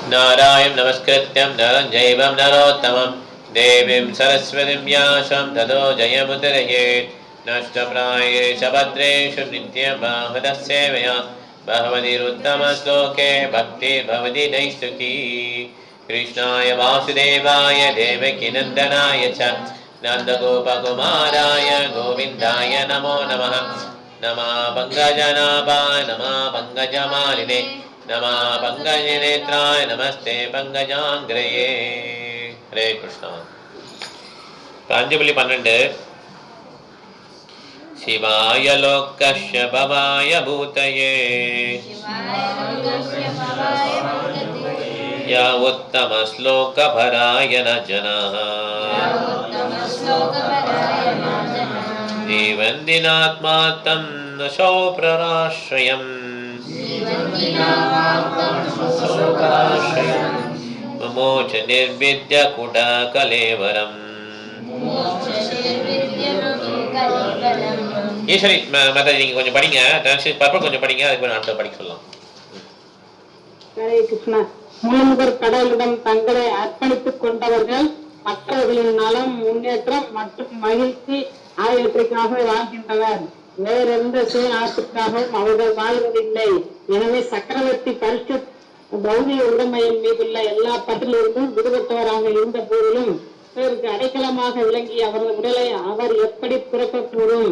नारायणं नमस्कृत्यं नरं चैव नरोत्तमं देवीं सरस्वतीं व्यासं ततो जयमुदीरयेत् नष्टप्रायेषु भद्रेषु नित्यं सेवया भगवतीरुत्तमश्लोके भक्तिर्भवति नैष्ठिकी कृष्णाय वासुदेवाय देवकीनन्दनाय च नन्दगोपकुमाराय गोविन्दाय नमो नमः नमः पङ्कजनाभाय नमः पङ्कजमालिने नमः पङ्कजनेत्राय नमस्ते पङ्कजाङ्ग्रये हरे कृष्णा 5.12 शिवाय लोकस्य भवाय भूतये या उत्तमश्लोकपराय न जनाः जीवन्दिनात्मात्तं न शोप्रराश्रयम् मोच निर्विद्य कुटकलेवरम् ஈஸ்வரி மாதாஜி நீங்க கொஞ்சம் படிங்க பர்பல் கொஞ்சம் படிங்க அதுக்கு அடுத்த படிக்க சொல்லலாம். ஹரே கிருஷ்ணா. முழுமுதற் கடவுளிடம் தங்களை அர்ப்பணித்துக் கொண்டவர்கள் மற்றவர்களின் நலம், முன்னேற்றம் மற்றும் மகிழ்ச்சி ஆகியவற்றுக்காக வாழ்கின்றனர். வேறெந்த சுயநாசத்துக்காகவும் அவர்கள் வாழ்வதில்லை. எனவே சக்கரவர்த்தி பரிசுத் பௌதிக உடைமையின் மீதுள்ள எல்லா பற்றிலிருந்தும் விடுபட்டவராக இருந்த போதிலும் பிறருக்கு அடைக்கலமாக விளங்கிய அவரது உடலை அவர் எப்படி பிறக்கக்கூடும்?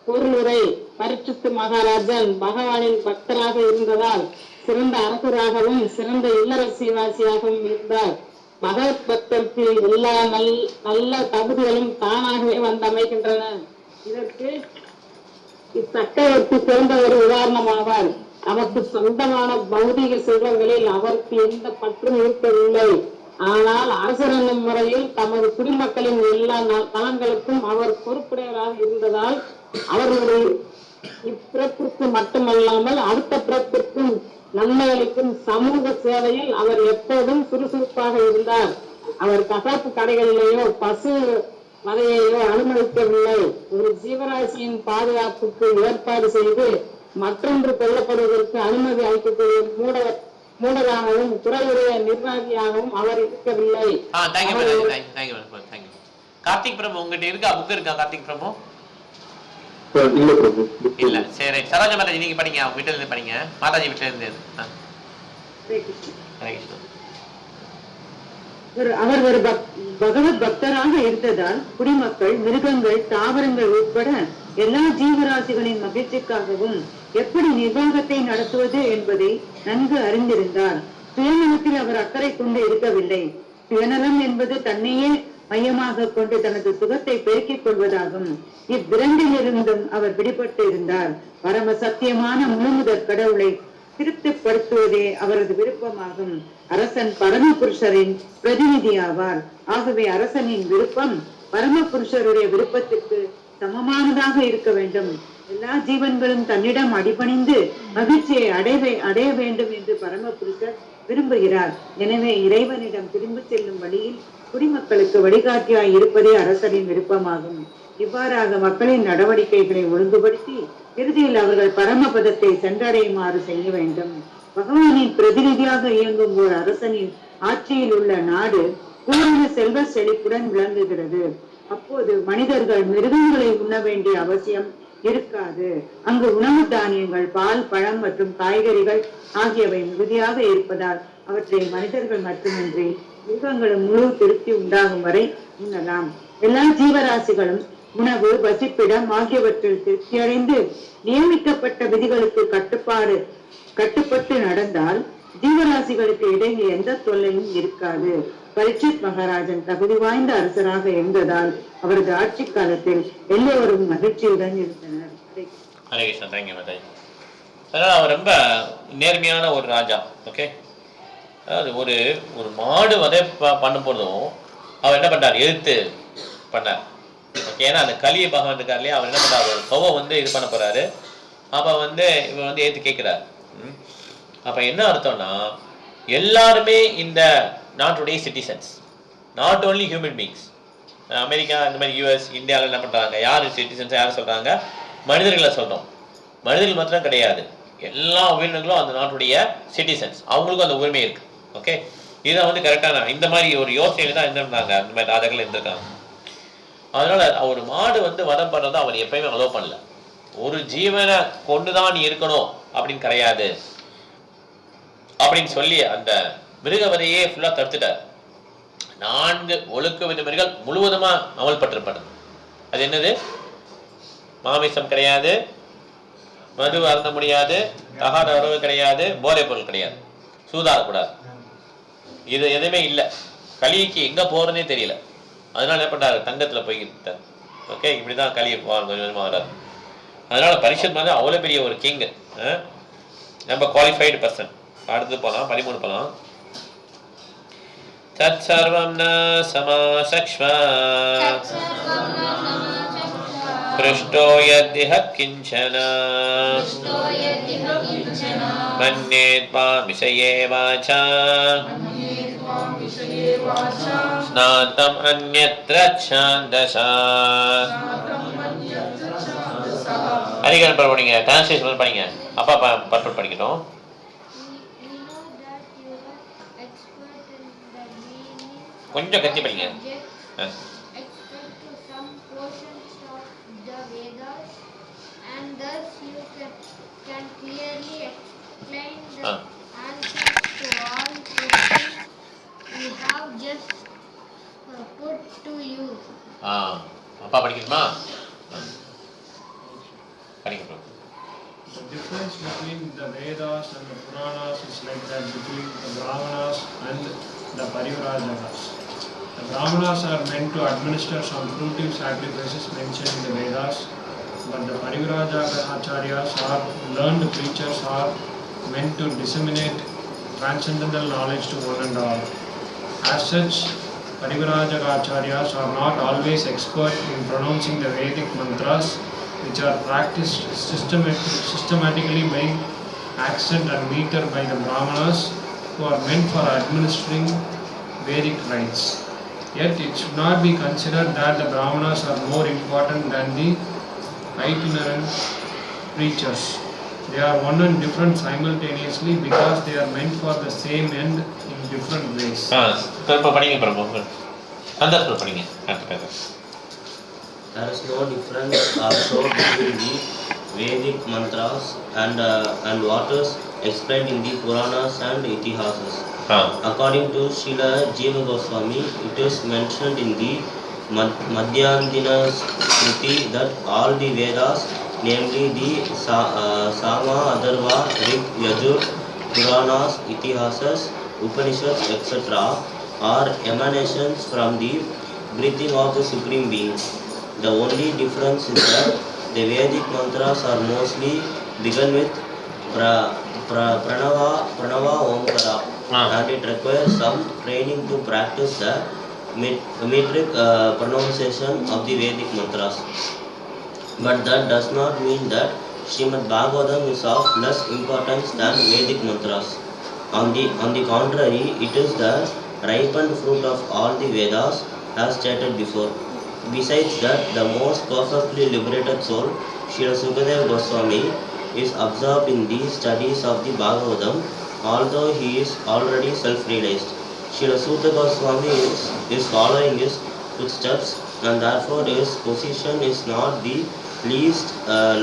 பொருளுரை. பரிசுத்து மகாராஜன் பகவானின் பக்தராக இருந்ததால் சிறந்த அரசராகவும் சிறந்த இல்லறசிவாசியாகவும் இருந்தார். பகவத் பக்தருக்கு எல்லா நல்ல தகுதிகளும் தானாகவே வந்தமைக்கின்றன. இதற்கு இச்சக்கரவர்த்தி சிறந்த ஒரு உதாரணமாவார். அவருக்கு சொந்தமான பௌதிக செல்வங்களில் அவருக்கு எந்த பற்றும் இருக்கவில்லை. ஆனால் அரசர் என்னும் முறையில் தமது குடிமக்களின் எல்லா நலன்களுக்கும் அவர் பொறுப்புடையவராக இருந்ததால் அவர்களுடைய இப்பிறப்பிற்கு மட்டுமல்லாமல் அடுத்த பிறப்பிற்கும் நன்மைகளுக்கும் சமூக சேவையில் அவர் எப்போதும் சுறுசுறுப்பாக இருந்தார். அவர் கசாப்பு கடைகளிலேயோ பசு வதையையோ அனுமதிக்கவில்லை. ஒரு ஜீவராசியின் பாதுகாப்புக்கு ஏற்பாடு செய்து மற்றொன்று கொல்லப்படுவதற்கு அனுமதி அளிக்கக்கூடிய மூடராகவும் துறையுடைய நிர்வாகியாகவும் அவர் இருக்கவில்லை. கார்த்திக் பிரபு உங்ககிட்ட இருக்கா? புக் இருக்கா கார்த்திக் பிரபு? இல்ல பிரபு. இல்ல. சரி, சரோஜா மாதாஜி நீங்க படிங்க, அவங்க வீட்டுல இருந்து படிங்க. மாதாஜி வீட்டுல இருந்து. அவர் ஒரு பகவத் பக்தராக இருந்ததால் குடிமக்கள், மிருகங்கள், தாவரங்கள் உட்பட எல்லா ஜீவராசிகளின் மகிழ்ச்சிக்காகவும் எப்படி நிர்வாகத்தை நடத்துவது என்பதை நன்கு அறிந்திருந்தார். சுயநலத்தில் அவர் அக்கறை கொண்டு இருக்கவில்லை. சுயநலம் என்பது தன்னையே மையமாக கொண்டு தனது சுகத்தை பெருக்கிக் கொள்வதாகும். இவ்விரண்டிலிருந்தும் அவர் விடுபட்டு இருந்தார். பரம சத்தியமான முழுமுதற் கடவுளை திருப்திப்படுத்துவதே அவரது விருப்பமாகும். அரசன் பரமபுருஷரின் பிரதிநிதி ஆவார். ஆகவே அரசனின் விருப்பம் பரமபுருஷருடைய விருப்பத்திற்கு சமமானதாக இருக்க வேண்டும். எல்லா ஜீவன்களும் தன்னிடம் அடிபணிந்து மகிழ்ச்சியை அடைய வேண்டும் என்று பரமபுருஷர் விரும்புகிறார். எனவே இறைவனிடம் திரும்பி செல்லும் வழியில் குடிமக்களுக்கு வழிகாட்டியாய் இருப்பதே அரசனின் விருப்பமாகும். இவ்வாறாக மக்களின் நடவடிக்கைகளை ஒழுங்குபடுத்தி இறுதியில் அவர்கள் பரமபதத்தை சென்றடையுமாறு செய்ய வேண்டும். பகவானின் பிரதிநிதியாக இயங்கும் ஒரு அரசனின் ஆட்சியில் உள்ள நாடு பூரண செல்வ செழிப்புடன் விளங்குகிறது. அப்போது மனிதர்கள் மிருகங்களை உண்ண வேண்டிய அவசியம் இருக்காது. அங்கு உணவு தானியங்கள், பால், பழம் மற்றும் காய்கறிகள் ஆகியவை மிகுதியாக இருப்பதால் அவற்றை மனிதர்கள் மட்டுமின்றி மிருகங்களும் முழு திருப்தி உண்டாகும் வரை உண்ணலாம். எல்லா ஜீவராசிகளும் உணவு, வசிப்பிடம் ஆகியவற்றில் திருப்தியடைந்து நியமிக்கப்பட்ட விதிகளுக்கு கட்டுப்பட்டு நடந்தால் ஜீவராசிகளுக்கு இடையே எந்த தொல்லையும் இருக்காது. பரீட்சித் மகாராஜன் தகுதி வாய்ந்த அரசராக இருந்ததால் அவரது ஆட்சி காலத்தில் எல்லோரும் மகிழ்ச்சியுடன் இருந்தனர். ஹரே கிருஷ்ணா. தேங்க்யூ மாதாஜி. அதனால அவர் ரொம்ப நேர்மையான ஒரு ராஜா. ஓகே, அதாவது ஒரு மாடு வதை பண்ணும் போதும் அவர் என்ன பண்றார்? எதிர்த்து பண்ணார். ஓகே, ஏன்னா அந்த கலிய பகவான் இருக்கார் இல்லையா, அவர் என்ன பண்றாரு? ஒரு கௌவை இது பண்ண போறாரு. அப்ப இவர் ஏத்து கேட்கிறார். அப்ப என்ன அர்த்தம்னா, எல்லாருமே இந்த நாட்டுடைய citizens, not only human beings. America, இந்த மாதிரி யூஎஸ், இந்தியாவில் என்ன பண்றாங்க? யார் சிட்டிசன்ஸ் யார் சொல்றாங்க? மனிதர்களை சொல்றோம். மனிதர்கள் மாத்திரம் கிடையாது, எல்லா உயிரினங்களும் அந்த நாட்டுடைய சிட்டிசன்ஸ், அவங்களுக்கும் அந்த உரிமை இருக்கு. ஓகே, இதை வந்து கரெக்டான இந்த மாதிரி ஒரு யோசனை தான் இருந்திருந்தாங்க, அந்த மாதிரி ராஜாக்கள் இருந்திருக்காங்க. அதனால ஒரு மாடு வந்து வதம் பண்றதை அவர் எப்பயுமே அலோவ் பண்ணல. ஒரு ஜீவனை கொண்டுதான் நீ இருக்கணும் அப்படின்னு கிடையாது அப்படின்னு சொல்லி அந்த மிருகவதையே ஃபுல்லா தடுத்துட்டார். 4 ஒழுக்க விதிமுறைகள் முழுவதுமா அமல்பட்டிருப்பது. அது என்னது? மாமிசம் கிடையாது, மது அருந்த முடியாது, தகாத உறவு கிடையாது, போதைப் பொருள் கிடையாது, சூதாடக்கூடாது. இது எதுவுமே இல்லை. கலிக்கு எங்க போறதுனே தெரியல. அதனால என்ன பண்றாரு? தங்கத்துல போய்கிட்டார். ஓகே, இப்படிதான் கலி கொஞ்சம் கொஞ்சமா வர்றாரு. அதனால பரிஷத் வந்து அவ்வளவு பெரிய ஒரு கிங், நம்ம குவாலிஃபைடு பர்சன். அடுத்து போலாம், 13 போலாம். தத் சர்வம் ந சமாசக்ஷ்வ பிருஷ்டோ யத்ஹ கிஞ்சன மன்யேத் மாம் விஷயே வாசா ஸ்நாதம் அன்யத்ர ச்சாந்தஸா. ஹரிகரன் படிங்க, டிரான்ஸ்லேஷன் படிங்க. அப்பா பர்ஃபெக்ட் படிக்கட்டும். கொஞ்சம் கத்தி படிங்க. அப்பா படிக்கணுமா? படிக்கணும். The difference between the Vedas and the Puranas is like that between the Brahmanas and the Parivrajakas. The Brahmanas are meant to administer some fruitive sacrifices mentioned in the Vedas, but the Parivrajaka acharyas are learned preachers are meant to disseminate transcendental knowledge to one and all. As such, Parivrajaka acharyas are not always expert in pronouncing the Vedic mantras, which are practiced systematically by accent and meter by the Brahmanas, who are meant for administering Vedic rites. Yet it should not be considered that the Brahmanas are more important than the itinerant preachers. They are one and different simultaneously because they are meant for the same end in different ways. There is no difference also between the Vedic mantras and what is explained in the Puranas and Itihasas. According to Srila Jiva Goswami, it is mentioned in the Madhyandina Smriti that all the Vedas, namely the Sama, Atharva, Rig, Yajur, Puranas, Itihasas, Upanishads, etc. are emanations from the breathing of the Supreme Being. The only difference is that the Vedic mantras are mostly begun with Pranava Omkara, and it requires some training to practice the metric pronunciation of the Vedic mantras. But that does not mean that Srimad Bhagavatam is of less importance than Vedic mantras. On the contrary, it is the ripened fruit of all the Vedas, as stated before. Besides that, the most perfectly liberated soul, Srila Sukadeva Goswami, is absorbed in the studies of the Bhagavatam, although he is already self-realized. Srila Sutta Goswami is following his footsteps, and therefore his position is not the least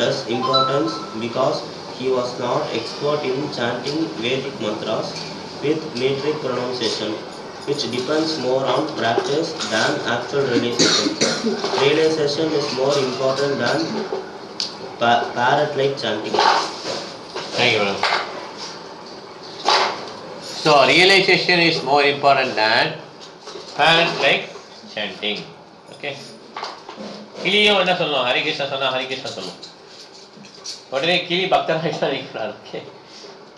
less important because he was not expert in chanting Vedic mantras with metric pronunciation, which depends more on practice than actual realization. Realization is more important than parrot-like chanting. Thank you, brother. So, realization is more important than parrot-like chanting. Okay. கிளியும் என்ன சொல்லும்? ஹரிகிருஷ்ணா சொன்னா ஹரிகிருஷ்ணா சொல்லும். உடனே கிளி பக்தராக இருக்கிறார். Okay,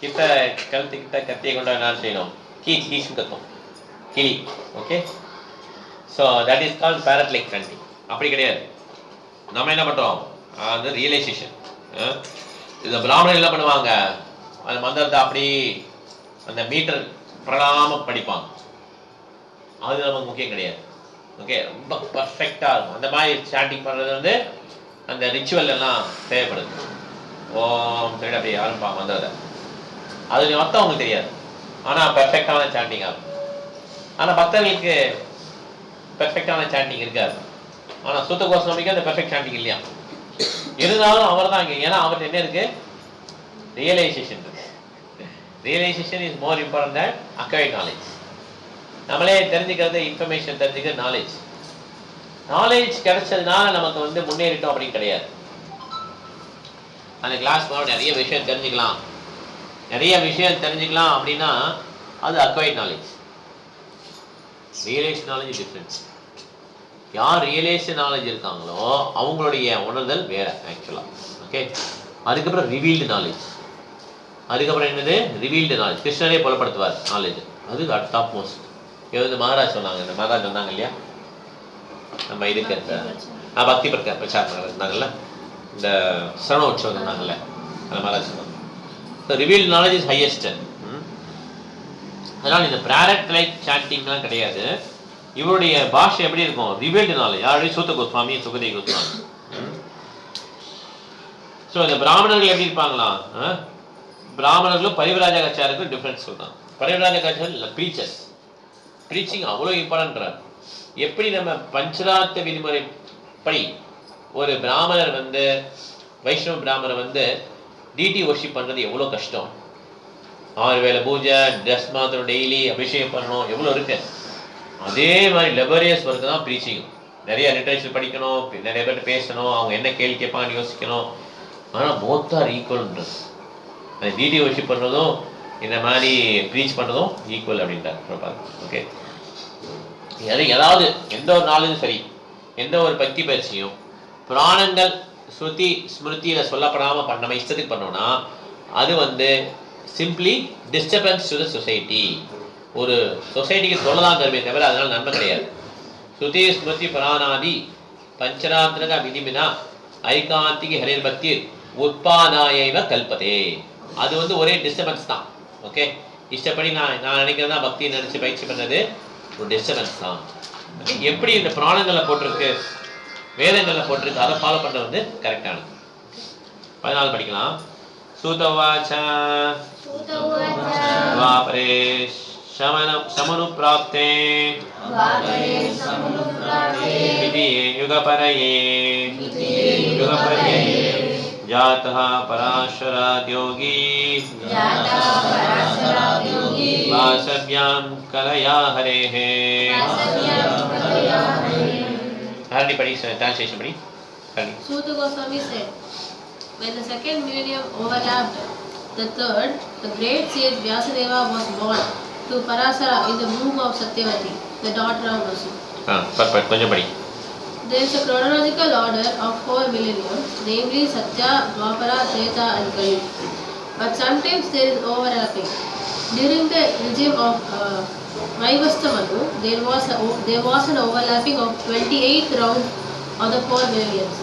கிட்ட கழுத்து கிட்ட கத்தியை கொண்டு என்ன செய்யணும்? கீச் கீச்சுன்னு கத்தும் கிளி. Okay, so that is called parrot like chanting. அப்படி கிடையாது. நம்ம என்ன பண்ணுறோம்? அந்த ரியலைசேஷன். இந்த பிராமணர் என்ன பண்ணுவாங்க? அந்த மந்திரத்தை அப்படி அந்த மீட்டர் பிரடாம படிப்பாங்க. அது நமக்கு முக்கியம் கிடையாது. ஓகே, ரொம்ப பர்ஃபெக்டாக இருக்கும். அந்த மாதிரி சாண்டிங் பண்ணுறது வந்து அந்த ரிச்சுவல் எல்லாம் தேவைப்படுது. ஓம் சரி அப்படி ஆரம்பிப்பாங்க மந்திரத்தை. அது மொத்தம் அவங்களுக்கு தெரியாது. ஆனால் பெர்ஃபெக்டான சாண்டிங் ஆகும். ஆனால் பக்தர்களுக்கு பெர்ஃபெக்டான சாண்டிங் இருக்காது. ஆனால் சூத்த கோஸ்வாமிக்கு அந்த பெர்ஃபெக்ட் சாண்டிங் இல்லையா, இருந்தாலும் அவர் தான் இங்கே. ஏன்னா அவர்கிட்ட என்ன இருக்கு, ரியலைசேஷன் இருக்கு. Realisation is more important than acquired knowledge. நம்மளே தெரிஞ்சுக்கிறது, இன்ஃபர்மேஷன் தெரிஞ்சுக்கிறது நாலேஜ். நாலேஜ் கிடைச்சதுனால நமக்கு வந்து முன்னேறிட்டோம் அப்படின்னு கிடையாது. அந்த கிளாஸ் போனால் நிறைய விஷயம் தெரிஞ்சுக்கலாம், நிறைய விஷயம் தெரிஞ்சுக்கலாம் அப்படின்னா அது acquired knowledge. Realise knowledge different. யார் ரியலைஸ் நாலேஜ் இருக்காங்களோ அவங்களுடைய உணர்தல் வேற ஆக்சுவலாக. ஓகே, அதுக்கப்புறம் ரிவீல்டு நாலேஜ். அதுக்கப்புறம் என்னது, ரிவீல்டு நாலேஜ். கிருஷ்ணரே புலப்படுத்துவார் நாலேஜ், அது டாப் மோஸ்ட். இது வந்து மகாராஜ் சொன்னாங்க, இந்த மகாராஜ் சொன்னாங்க இல்லையா, நம்ம இதுக்கு பக்தி பிரச்சாரம் இருந்தாங்கல்ல, இந்த சரண உற்சவம் இருந்தாங்கல்ல, அந்த மகாராஜ் சொன்னாங்க. Revealed knowledge is highest. அதனால் இந்த பிராரட் லைக் சாண்டிங்லாம் கிடையாது. இவருடைய பாஷை எப்படி இருக்கும், revealed knowledge. Already Suta Goswami, Sukadeva Goswami. So இந்த பிராமணர்கள் எப்படி இருப்பாங்களா, பிராமணர்களும் பரிவிராஜகாச்சாரருக்கும் டிஃப்ரென்ஸ் சொல்றாங்க. பரிவிராஜகாச்சாரர் ப்ரீச்சர்ஸ், ப்ரீச்சிங் அவ்வளோ இம்பார்ட்டன்றார். எப்படி நம்ம பஞ்சராத்த விதிமுறை படி ஒரு பிராமணர் வந்து, வைஷ்ணவ பிராமணர் வந்து டிடி ஒர்ஷிப் பண்ணுறது எவ்வளோ கஷ்டம். 6 வேளை பூஜை, ட்ரெஸ் மாத்திரம், டெய்லி அபிஷேகம் பண்ணணும், எவ்வளோ இருக்கு. அதே மாதிரி லெபரியஸ் ஒர்க்கு தான் ப்ரீச்சிங். நிறைய லிட்ரேச்சர் படிக்கணும், நிறைய பேர் பேசணும், அவங்க என்ன கேள்வி கேட்பான்னு யோசிக்கணும். ஆனால் போத் ஆர் ஈக்குவல்ன்றது. அந்த டிடி ஒர்ஷிப் பண்ணுறதும் இந்த மாதிரி ப்ரீச் பண்ணுறதும் ஈக்குவல் அப்படின்றார். ஓகே, ஏதாவது எந்த ஒரு நாளும் சரி, எந்த ஒரு பக்தி பயிற்சியும் புராணங்கள் ஸ்ருதி ஸ்மிருதியில் சொல்லப்படாமல் நம்ம இஷ்டத்துக்கு பண்ணோம்னா அது வந்து simply disturbance to the society. ஒரு சொசைட்டிக்கு சொல்லதான் தருமே தவிர அதனால் நன்மை கிடையாது. ஸ்ருதி ஸ்மிருதி புராணாதி பஞ்சராத்திரக விதிமினா ஐகாந்திகி ஹரிர் பக்தி உற்பாதாயவ கல்பதே. அது வந்து ஒரே டிஸ்டர்பன்ஸ் தான். ஓகே, இஷ்டப்படி நான் நினைக்கிறதா பக்தி நினச்சி பயிற்சி பண்ணது ஒரு டிஸ்டர்பன்ஸ் தான். எப்படி இந்த புராணங்களில் போட்டிருக்கு, வேதங்களில் போட்டிருக்கு, அதை ஃபாலோ பண்ணுறது வந்து கரெக்டானது. 14 படிக்கலாம். சூதவாச்ச வாபரே சமனுப்ராப்தே விதியே யுகபரயே जातः पराशराद् योगी वासव्यां कलया हरेः. Harani padi translation padi. Suta Goswami said, when the second millennium overlapped the third, the great sage Vyasadeva was born to Parasara in the womb of Satyavati, the daughter of Vasu. Perfect. Konjam padi. There is a chronological order of 4 millenniums, namely Satya, Dwapara, Treta and Kali. But sometimes there is overlapping. During the regime of Vaivasthamanu, there was an overlapping of 28 rounds of the 4 millenniums.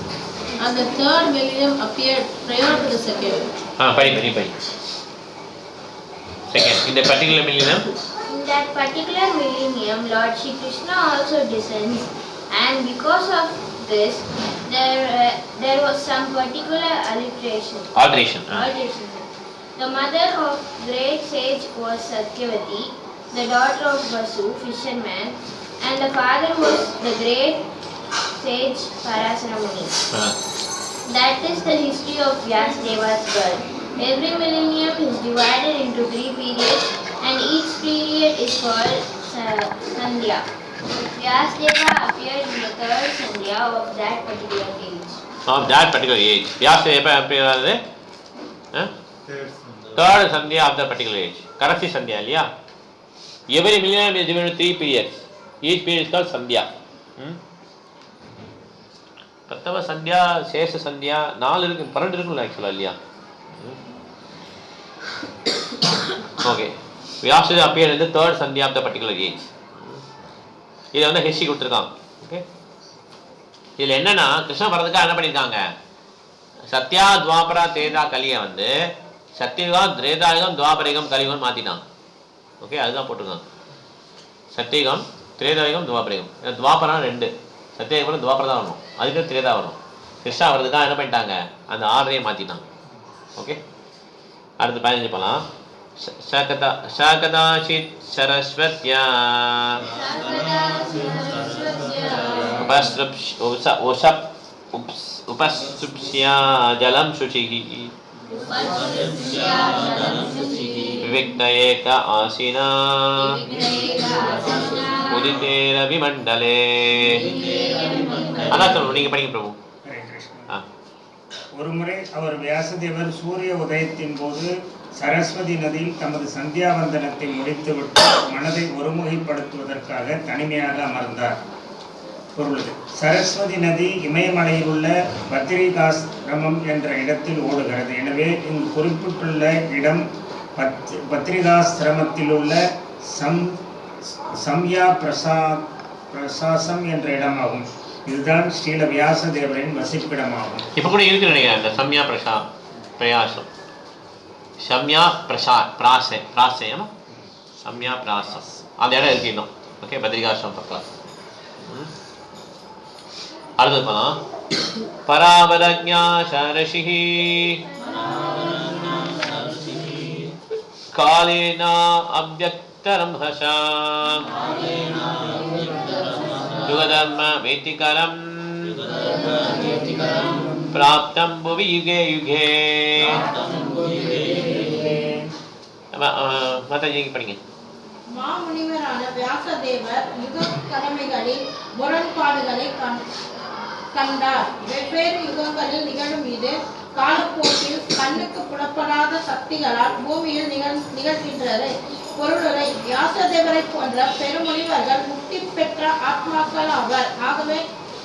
And the third millennium appeared prior to the second. Padi. Second, in the particular millennium? In that particular millennium, Lord Shri Krishna also descends. And because of this, there was some particular alteration. The mother of great sage was Satyavati, the daughter of Vasu, fisherman, and the father was the great sage Parasara Muni. That is the history of Vyasadeva's birth. Every millennium is divided into 3 periods, and each period is called Sandhya. Vyasadeva appeared in the 3rd Sandhya of that particular age. Vyasadeva appeared in the 3rd Sandhya of that particular age. Karasi Sandhya, yeah. Every millennium is divided into 3 periods. Each period is called Sandhya. Prathama Sandhya, Sesha Sandhya, 4 இருக்கு, 12 இருக்குல்ல ஆக்சுவலா இல்லையா? Okay. Vyasadeva appeared in the 3rd Sandhya of the particular age. இதை வந்து history கொடுத்துருக்காங்க. Okay, இதில் என்னன்னா கிருஷ்ண வரதுக்காக என்ன பண்ணியிருக்காங்க, சத்யா துவாபரா திரேதா கலியை வந்து சத்தியுகம் திரேதாயுகம் துவாபரயுகம் கலியுகம் மாற்றிட்டாங்க. ஓகே, அதுதான் போட்டிருக்காங்க. சத்தியுகம் திரேதாயுகம் துவாபரயுகம். துவாபரா 2, சத்தியயுகம் துவாபரம் தான் வரணும், அதுக்கு திரேதா வரணும். கிருஷ்ணா வரதுக்காக என்ன பண்ணிட்டாங்க, அந்த ஆர்டரையே மாற்றிட்டாங்க. ஓகே, அடுத்து 15 போகலாம். Sakadasit Sarasvatya Upasupsya Jalam Shuchihi Vivikta Eka Asina Uditera Vimandale. அதான் சொல்லணும், நீங்க படிங்க பிரபு. ஹரே கிருஷ்ணா. ஒருமுறை அவர் வியாசதேவர் சூரிய உதயத்தின் போது சரஸ்வதி நதியில் தமது சந்தியாவந்தனத்தை முடித்துவிட்டு மனதை ஒருமுகைப்படுத்துவதற்காக தனிமையாக அமர்ந்தார். பொருள்: சரஸ்வதி நதி இமயமலையில் உள்ள பத்ரிகாசிரமம் என்ற இடத்தில் ஓடுகிறது. எனவே இங்கு குறிப்பிட்டுள்ள இடம் பத்ரிகாசிரமத்தில் உள்ள சம்யா பிரசாசம் என்ற இடமாகும். இதுதான் ஸ்ரீல வியாசதேவரின் வசிப்பிடமாகும். இப்ப கூட இருக்கு நினைக்கிறேன் அந்த சம்யா பிரயாசம், சம்யா பிராசம், சம்யா பிராசம் அந்த இடம் இருக்கு இன்னும். ஓகே, பத்ரிகாசிரமம் பக்கம். அடுத்தது பண்ணலாம். பராவரஜ்ஞா சரஷிஹி காலேனா அவ்யக்தரம் ஹசா யுகதர்ம வேதிகரம் பிராப்தம் புவி யுகே யுகே. மாதாஜி படிங்க. மாமுனிவரான வியாசதேவர் யுக கடமைகளில் முரண்பாடுகளை கண்டார். வெவ்வேறு யுகங்களில் நிகழும் இது காலப்போக்கில் கண்ணுக்கு புலப்படாத சக்திகளால் பூமியில் நிகழ்கின்றது. பொருளுரை: வியாசதேவரை போன்ற பெருமுனிவர்கள் முக்தி பெற்ற ஆத்மாக்கள் ஆவர். ஆகவே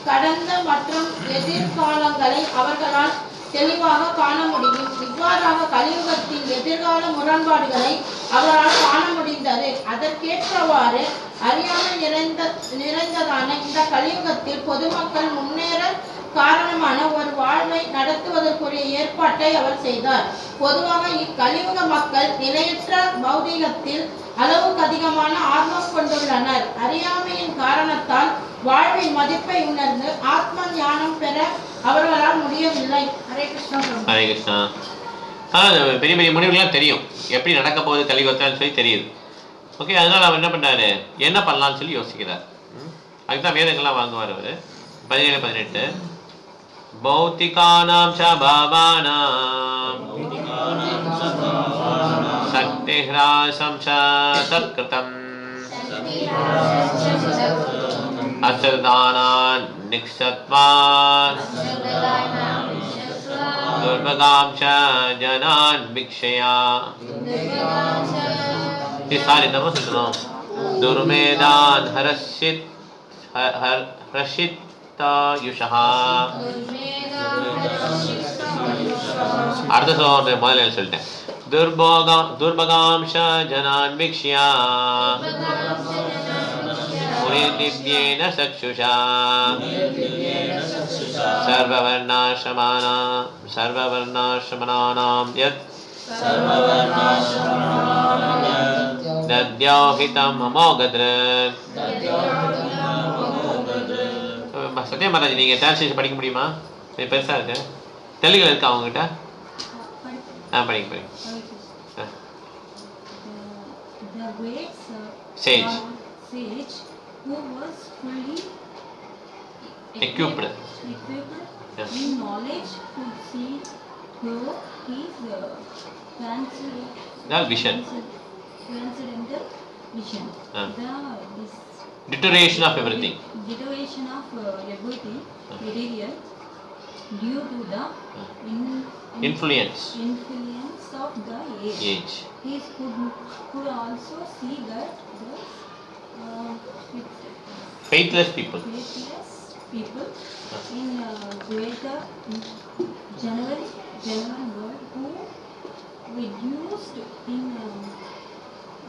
கடந்த மற்றும் எதிர்காலங்களை அவர்களால் தெளிவாக காண முடியும். இவ்வாறாக கலியுகத்தின் எதிர்கால முரண்பாடுகளை அவரால் காண முடிந்தது. அதற்கேற்றவாறு அறியாமை நிறைந்ததான இந்த கலியுகத்தில் பொதுமக்கள் முன்னேற காரணமான ஒரு வாழ்வை நடத்துவதற்குரிய ஏற்பாட்டை அவர் செய்தார். பொதுவாக இக்கலியுக மக்கள் நிலையற்ற பௌதிகத்தில் அளவுக்கு அதிகமான ஆர்வம் கொண்டுள்ளனர். அறியாமையின் காரணத்தால் வாழ்வின் மதிப்பை உணர்ந்து ஆத்ம ஞானம் பெற அவர்களால் முடியவில்லை. ஹரே கிருஷ்ணா. ஹரே கிருஷ்ணா. பெரிய பெரிய முடிவுகள்லாம் தெரியும், எப்படி நடக்க போகுது கலியுகத்தான்னு சொல்லி தெரியுது. ஓகே, அதனால அவர் என்ன பண்ணாரு, என்ன பண்ணலாம்னு சொல்லி யோசிக்கிறார். அதுதான் வேதங்கள்லாம் வாங்குவார் அவர். 17-18 பௌத்திகானாம் ச பாவானாம் சக்திஹ்ராசம் ச தத்கிருதம் அஸ்ரதானான் நிக்ஷத்வான் துர்பகாம் ச ஜனான் பிக்ஷயா. ये सारे नमः सुनो दुर्मेदान हर्षिता युषः अर्ध सोने முதல்ல சொல்லிட்டேன். दुर्भगांश जनान् भिक्ष्या मुनिर्दिव्येन चक्षुषा सर्ववर्णाश्रमाणां यत् दद्योहितम् अमोघदृक्. சத்யா மாதாஜி, நீங்க டிரான்ஸ்லேஷன் படிக்க முடியுமா? இது பெருசா இருக்கு. தெலுங்குல இருக்கா அவங்ககிட்ட? படிங்க. The great sage who was fully equipped in knowledge could see through his transcendental vision. Deterioration of everything. Deterioration of everything material due to the influence of the age. He could also see that the faithless people in greater general world who reduced in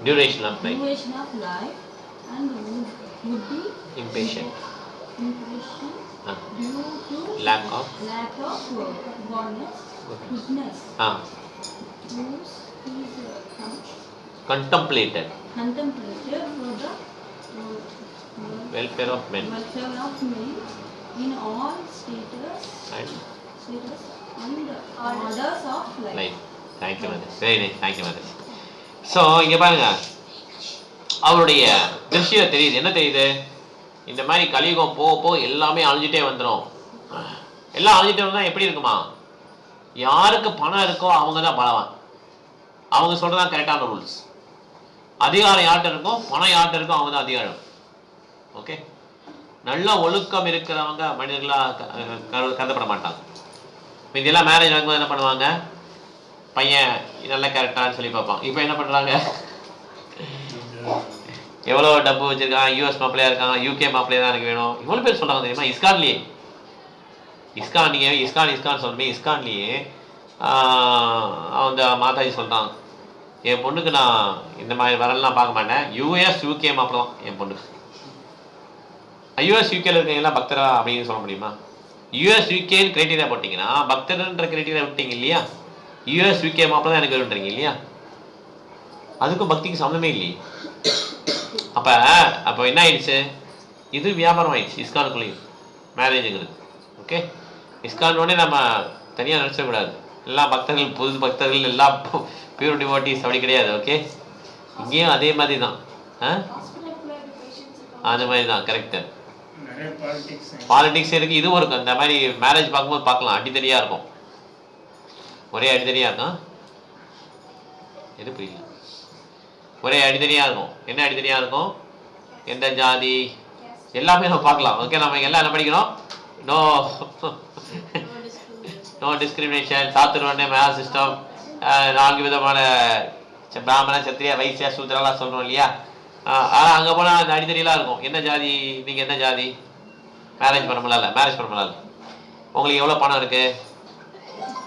duration of life and would be impatient due to lack of goodness. Contemplated for the welfare of men in all status and orders of life. Thank you, Mother. Very nice. Thank you, Mother. So இங்கே பாருங்க, அவருடைய திருஷ்டியில் தெரியுது. என்ன தெரியுது? இந்த மாதிரி கலியுகம் போக போக எல்லாமே அழிஞ்சிட்டே வந்துடும். எல்லாம் அழிஞ்சிட்டே வந்தால் எப்படி இருக்குமா? யாருக்கு பணம் இருக்கோ அவங்க தான் பலவான். அவங்க சொல்றதான் கரெக்டான ரூல்ஸ். அதிகாரம் யார்கிட்ட இருக்கும், பணம் யார்கிட்ட இருக்கும், அவங்க தான் அதிகாரம். ஓகே, நல்ல ஒழுக்கம் இருக்கிறவங்க மனிதர்களா கருதப்பட மாட்டாங்க. இதெல்லாம் மேரேஜ் நடக்கும்போது என்ன பண்ணுவாங்க, பையன் நல்ல கேரக்டரான்னு சொல்லி பார்ப்பான். இப்போ என்ன பண்றாங்க, எவ்வளோ டப்பு வச்சிருக்கான், யூஎஸ் மாப்பிள்ளையா இருக்காங்க, யூகே மாப்பிள்ளையா தான் எனக்கு வேணும், இவ்வளோ பேர் சொல்றாங்க தெரியுமா? இஸ்கான்லேயே இஸ்கான் சொல்றேன், இஸ்கான்லேயே அந்த மாதாஜி சொல்றாங்க, என் பொண்ணுக்கு நான் இந்த மாதிரி வரலாம் பார்க்க மாட்டேன், யூஎஸ் யூகே மாப்பிள்ள தான் என் பொண்ணுக்கு. யூஎஸ் யூகேல இருக்கீங்களா பக்தரா அப்படின்னு சொல்ல முடியுமா? யூஎஸ் யூகேன்னு கிரைட்டீரியா போட்டிங்கன்னா பக்தர்ன்ற கிரைட்டீரியா விட்டீங்க இல்லையா? யூஎஸ் யூகே மாப்பிள்ள தான் எனக்கு வேணுன்றீங்க இல்லையா? அதுக்கும் பக்திக்கு சம்மந்தமே இல்லையே. அப்போ என்ன ஆயிடுச்சு, இது வியாபாரம் ஆயிடுச்சு இஸ்கானுக்குள்ளேயும் மேரேஜுங்கிறது. ஓகே, இஸ்கானோடனே நம்ம தனியாக நினச்சிடக்கூடாது. எல்லாம் பக்தர்கள், புது பக்தர்கள் எல்லாம் பியூர் டிவோட்டீஸ் அப்படி கிடையாது. ஓகே, இங்கேயும் அதே மாதிரி தான், அந்த மாதிரி தான். கரெக்டு, பாலிடிக்ஸ் இருக்கு, இதுவும் இருக்கும். இந்த மாதிரி மேரேஜ் பார்க்கும்போது பார்க்கலாம், அடித்தடியாக இருக்கும், ஒரே அடித்தடியாக இருக்கும். எது புரியல? ஒரே அடித்தடியாக இருக்கும். என்ன அடித்தடியாக இருக்கும்? எந்த ஜாதி எல்லாமே நம்ம பார்க்கலாம். ஓகே, நம்ம எல்லாம் என்ன படிக்கணும்? நோ டிஸ்கிரிமினேஷன், சாத்துருவனே மேல் சிஸ்டம், 4 விதமான பிராமண, சத்திரியா, வைசியா, சூத்திரலாம் சொல்கிறோம் இல்லையா? ஆனால் அங்கே போனால் அந்த அடித்தடியெல்லாம் இருக்கும். என்ன ஜாதி, நீங்கள் என்ன ஜாதி, மேரேஜ் பண்ண முடியல. உங்களுக்கு எவ்வளோ பணம் இருக்குது,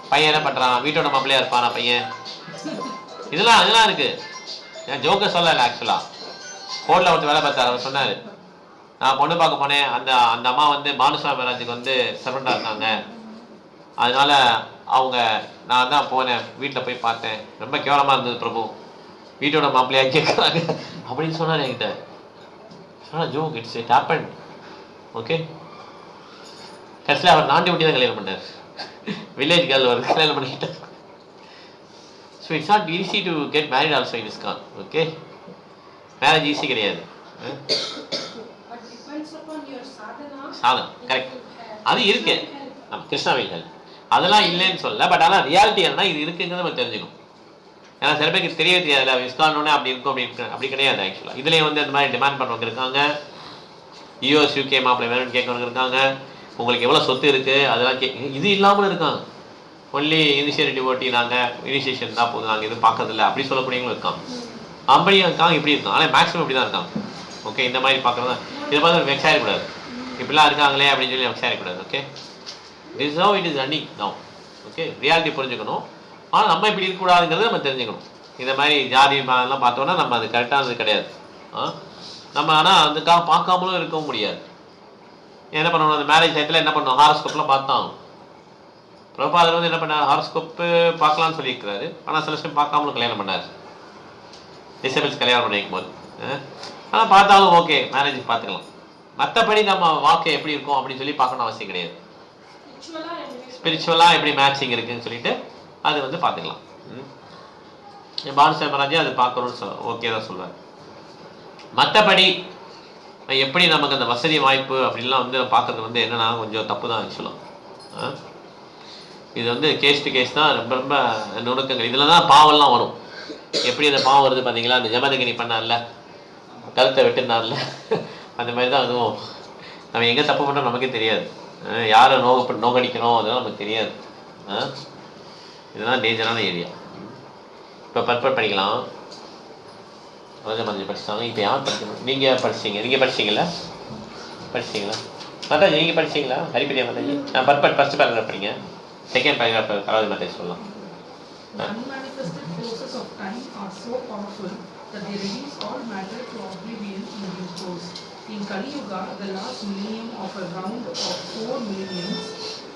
பையன் என்ன பண்ணுறான், வீட்டோட மாப்பிள்ளையா இருப்பானா பையன், இதெல்லாம் இருக்குது. நான் ஜோக்க சொல்லலை, ஆக்சுவலாக கோர்ட்டில் ஒருத்தர் வேலை பார்த்தார். அவர் சொன்னார், நான் பொண்ணு பார்க்க போனேன், அந்த அம்மா வந்து பானுசுவாமி மகாராஜுக்கு வந்து சர்வெண்டாக இருக்காங்க, அதனால நான் தான் போனேன், வீட்டில் போய் பார்த்தேன், ரொம்ப கேவலமாக இருந்தது பிரபு, வீட்டோட மாப்பிள்ளையா கேட்குறாங்க அப்படின்னு சொன்னார் என்கிட்ட. சொன்னா ஜோக், இட் ஹேப்பன். ஓகே, கடைசியில் அவர் நாண்டி ஒட்டி தான் கல்யாணம் பண்ணார், வில்லேஜ் கேர்ள் ஒரு கல்யாணம் பண்ணிக்கிட்டார். So it's not easy to get married also in ISKCON. Okay, marriage easy கிடையாது. சாதனம் கரெக்ட், அது இருக்கு நம்ம கிருஷ்ணாவைகள், அதெல்லாம் இல்லைன்னு சொல்லல. பட் ஆனால் ரியாலிட்டி என்னன்னா இது இருக்குங்கிறது நம்ம தெரிஞ்சுக்கணும். ஏன்னா சில பேருக்கு தெரியவே தெரியாது, இஸ்கானோடனே அப்படி இருக்கும் அப்படி கிடையாது. ஆக்சுவலாக இதுலேயே வந்து அந்த மாதிரி டிமாண்ட் பண்ணுறவங்க இருக்காங்க, யூஎஸ் யூகே மாப்பிள்ளை வேணும்னு கேட்கறவங்க இருக்காங்க, உங்களுக்கு எவ்வளோ சொத்து இருக்குது அதெல்லாம் இது இல்லாமல் இருக்காங்க. ஒன்லி இனிஷியேட்டிவ் ஓட்டி நாங்கள் இனிஷியேஷன் தான் போதும், நாங்கள் எதுவும் பார்க்கறதில்ல அப்படி சொல்லக்கூடியவங்களும் இருக்காங்க. அப்படியும் இருக்காங்க, இப்படி இருக்காங்க. ஆனால் மேக்ஸிமம் இப்படி தான் இருக்காங்க. ஓகே, இந்த மாதிரி பார்க்குறது இதை பார்த்து வெக்ஸ் ஆகிடக்கூடாது, இப்படிலாம் இருக்காங்களே அப்படின்னு சொல்லி வெக்ஸ் ஆகிடக்கூடாது. Okay, this how it is running now. Okay, reality புரிஞ்சுக்கணும். ஆனால் நம்ம இப்படி இருக்கக்கூடாதுங்கிறத நம்ம தெரிஞ்சுக்கணும். இந்த மாதிரி ஜாதி எல்லாம் பார்த்தோன்னா நம்ம அது கரெக்டானது கிடையாது. நம்ம ஆனால் அதுக்காக பார்க்காமலும் இருக்கவும் முடியாது. என்ன பண்ணணும், அந்த மேரேஜ் டயத்தில் என்ன பண்ணணும், ஹாரோஸ்கோப்லாம் பார்த்தான். பிரபாதர் வந்து என்ன பண்ணார், ஹாரோஸ்கோப்பு பார்க்கலான்னு சொல்லியிருக்கிறாரு, ஆனால் சில டைம் பார்க்காமலும் கல்யாணம் பண்ணார். டிசபிள்ஸ் கல்யாணம் பண்ணிக்கும் போது ஆனால் பார்த்தாலும் ஓகே மேரேஜ் பார்த்துக்கலாம். மற்றபடி நம்ம வாழ்க்கை எப்படி இருக்கும் அப்படின்னு சொல்லி பார்க்கணும் அவசியம் கிடையாது. ஸ்பிரிச்சுவலாக எப்படி மேட்சிங் இருக்குன்னு சொல்லிட்டு அது வந்து பார்த்துக்கலாம். பானுசுவாமி மகாராஜே அது பார்க்கணும்னு ஓகே தான் சொல்லுவார். மற்றபடி எப்படி நமக்கு அந்த வசதி வாய்ப்பு அப்படின்லாம் வந்து பார்க்கறது வந்து என்னன்னா கொஞ்சம் தப்பு தான் ஆக்சுவலாக. இது வந்து கேஸ் டு கேஸ் தான், ரொம்ப ரொம்ப நுணுக்கங்கள். இதில் தான் பாவம்லாம் வரும். எப்படி அந்த பாவம் வருது பார்த்தீங்களா, அந்த ஜமதகிரி பண்ணார்ல, கழுத்தை வெட்டினார்ல, அந்த மாதிரி தான் அதுவும். நம்ம எங்கே தப்பு பண்ணுறோம் நமக்கே தெரியாது, யாரை நோகடிக்கிறோம் அதெல்லாம் நமக்கு தெரியாது. இதெல்லாம் டேஞ்சரான ஏரியா. இப்போ பர்பட் படிக்கலாம், ரோஜா படிச்சிட்டாங்க. இப்போ யார் படிக்கணும், நீங்கள் படிச்சிங்களா மாதாஜி, நீங்கள் படிச்சிங்களா ஹரிபிரியா மாதாஜி? நான் பர்பட் ஃபர்ஸ்ட் பேராகிராஃப் படிங்க, செகண்ட் பேராகிராஃப் கராவதி மாதாஜி சொல்லலாம். Unmanifested forces of time are so powerful that they reduce all matter to oblivion in due course. In Kali Yuga, the last millennium of a round of 4 millenniums,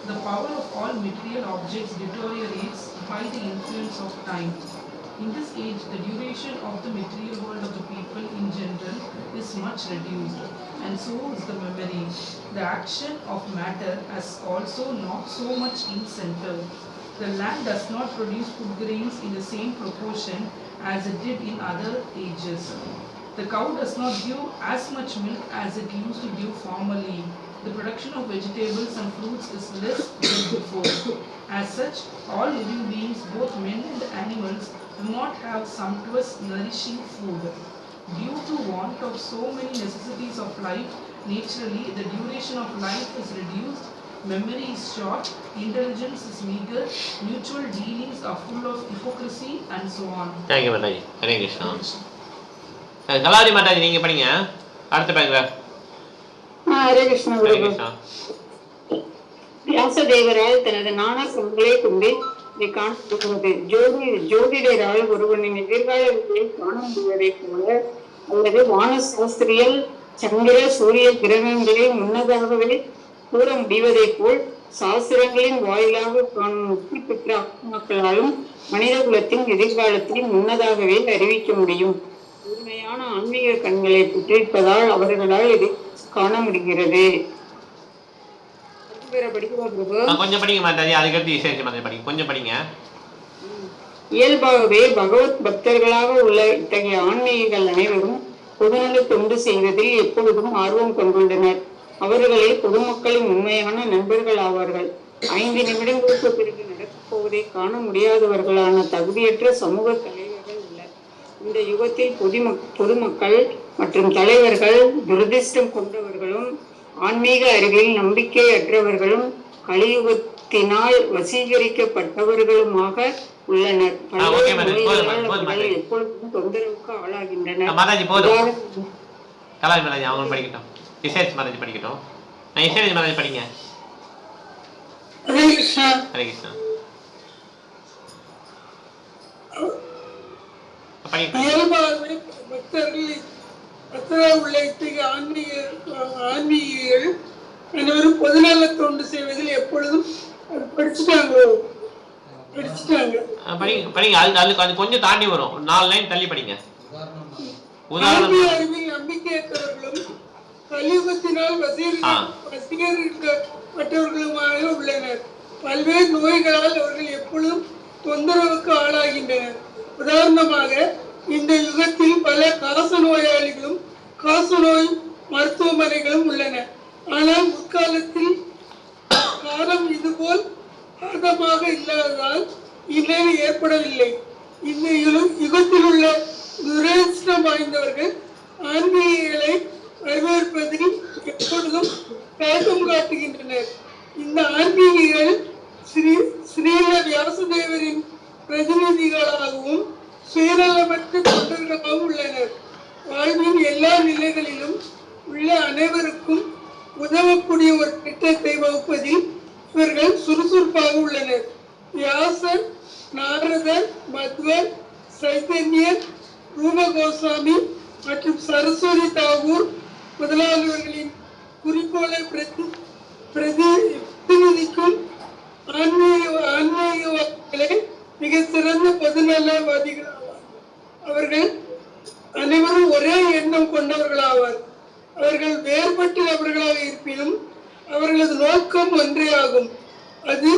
the power of all material objects deteriorates by the influence of time. In this age, the duration of the material world of the people in general is much reduced, and so is the memory. The action of matter has also not so much in center. The land does not produce food grains in the same proportion as it did in other ages. The cow does not give as much milk as it used to give formerly. The production of vegetables and fruits is less than before. As such, all living beings, both men and animals, do not have sumptuous, nourishing food. Due to want of so many necessities of life, naturally, the duration of life is reduced, memory is short, intelligence is meager, mutual dealings are full of hypocrisy, and so on. Thank you, Mataji. Hare Krishna. Kalari Mataji, நீங்க படிங்க. அடுத்த paragraph. Hare Krishna. வியாசதேவரால் தனது நானா சொற்களை கொண்டு இதை காணப்படுகிறது. ஜோதிடரால் ஒருவனின் எதிர்கால விதியை காண முடிவதைப் போல அல்லது வானசாஸ்திரியல் சந்திர சூரிய கிரகங்களை முன்னதாகவே கூற முடிவதைப் போல் சாஸ்திரங்களின் வாயிலாக காணும் முக்தி பெற்ற ஆத்மாக்களாலும் மனித குலத்தின் எதிர்காலத்தை முன்னதாகவே அறிவிக்க முடியும். உண்மையான ஆன்மீக கண்களை பெற்றிருப்பதால் அவர்களால் இதை காண முடிகிறது. கொஞ்சம் படிங்க மாதாஜி, அதுக்கடுத்து விசேஷம் படிங்க, கொஞ்சம் படிங்க. இயல்பாகவே பகவத் பக்தர்களாக உள்ள இத்தகைய ஆன்மீகங்கள் அனைவரும் பொதுநல தொண்டு செய்வதில் எப்பொழுதும் ஆர்வம் கொண்டுள்ளனர். அவர்களே பொதுமக்களின் உண்மையான நண்பர்கள் ஆவார்கள். 5 நிமிடங்களுக்கு பிறகு நடக்கப் போவதை காண முடியாதவர்களான தகுதியற்ற சமூக தலைவர்கள் உள்ளனர். இந்த யுகத்தில் பொதுமக்கள் மற்றும் தலைவர்கள் துரதிர்ஷ்டம் கொண்டவர்களும் ஆன்மீக அறிவில் நம்பிக்கையற்றவர்களும் கலியுகத்தினால் வசீகரிக்கப்பட்டவர்களுமாக உள்ளனர். எப்பொழுதும் தொந்தரவுக்கு ஆளாகின்றனர். படிங்க. ஹரே கிருஷ்ணா. ஹரே கிருஷ்ணா. பக்தர்கள் உள்ள இத்தகைய ஆன்மீகிகள் அனைவரும் பொதுநல தொண்டு செய்வதில் எப்பொழுதும் படிச்சுட்டாங்க. கொஞ்சம் தாண்டி வரும், 4 லைன் தள்ளி படிங்க. அறிவில் நம்பிக்கையற்றவர்களும் கலியுகத்தினால் வசீகரிக்கப்பட்டவர்களுமாக உள்ளனர். பல்வேறு நோய்களால் அவர்கள் எப்பொழுதும் தொந்தரவுக்கு ஆளாகின்றனர். உதாரணமாக, இந்த யுகத்தில் பல காச நோயாளிகளும் காசநோய் மருத்துவமனைகளும் உள்ளன. ஆனால் முற்காலத்தில் காலம் இதுபோல் ஆதமாக இல்லாததால் இந்நிலை ஏற்படவில்லை. இந்த யுகத்தில் உள்ள துரதிர்ஷ்டம் வாய்ந்தவர்கள் ஆன்மீகங்களை வரவேற்பதில் எப்பொழுதும் தயக்கம் காட்டுகின்றனர். இந்த ஆன்மீகிகள் ஸ்ரீல வியாசதேவரின் பிரதிநிதிகளாகவும் சுயநலமற்ற தொண்டர்களாகவும் உள்ளனர். வாழ்வின் எல்லா நிலைகளிலும் உள்ள அனைவருக்கும் உதவக்கூடிய ஒரு திட்டத்தை வகுப்பதில் இவர்கள் சுறுசுறுப்பாக உள்ளனர். வியாசர், நாரதர், மத்வர், சைத்தன்யர், ரூப கோஸ்வாமி மற்றும் சரஸ்வதி தாகூர் முதலாளர்களின் குறிக்கோளை பிரதிநிதிக்கும் ஆன்மீகவாதிகளே மிக சிறந்த பொதுநலவாதிகள் ஆவார். அவர்கள் அனைவரும் ஒரே எண்ணம் கொண்டவர்களாவார். அவர்கள் வேறுபட்ட நபர்களாக இருப்பினும் அவர்களது நோக்கம் ஒன்றே ஆகும். அது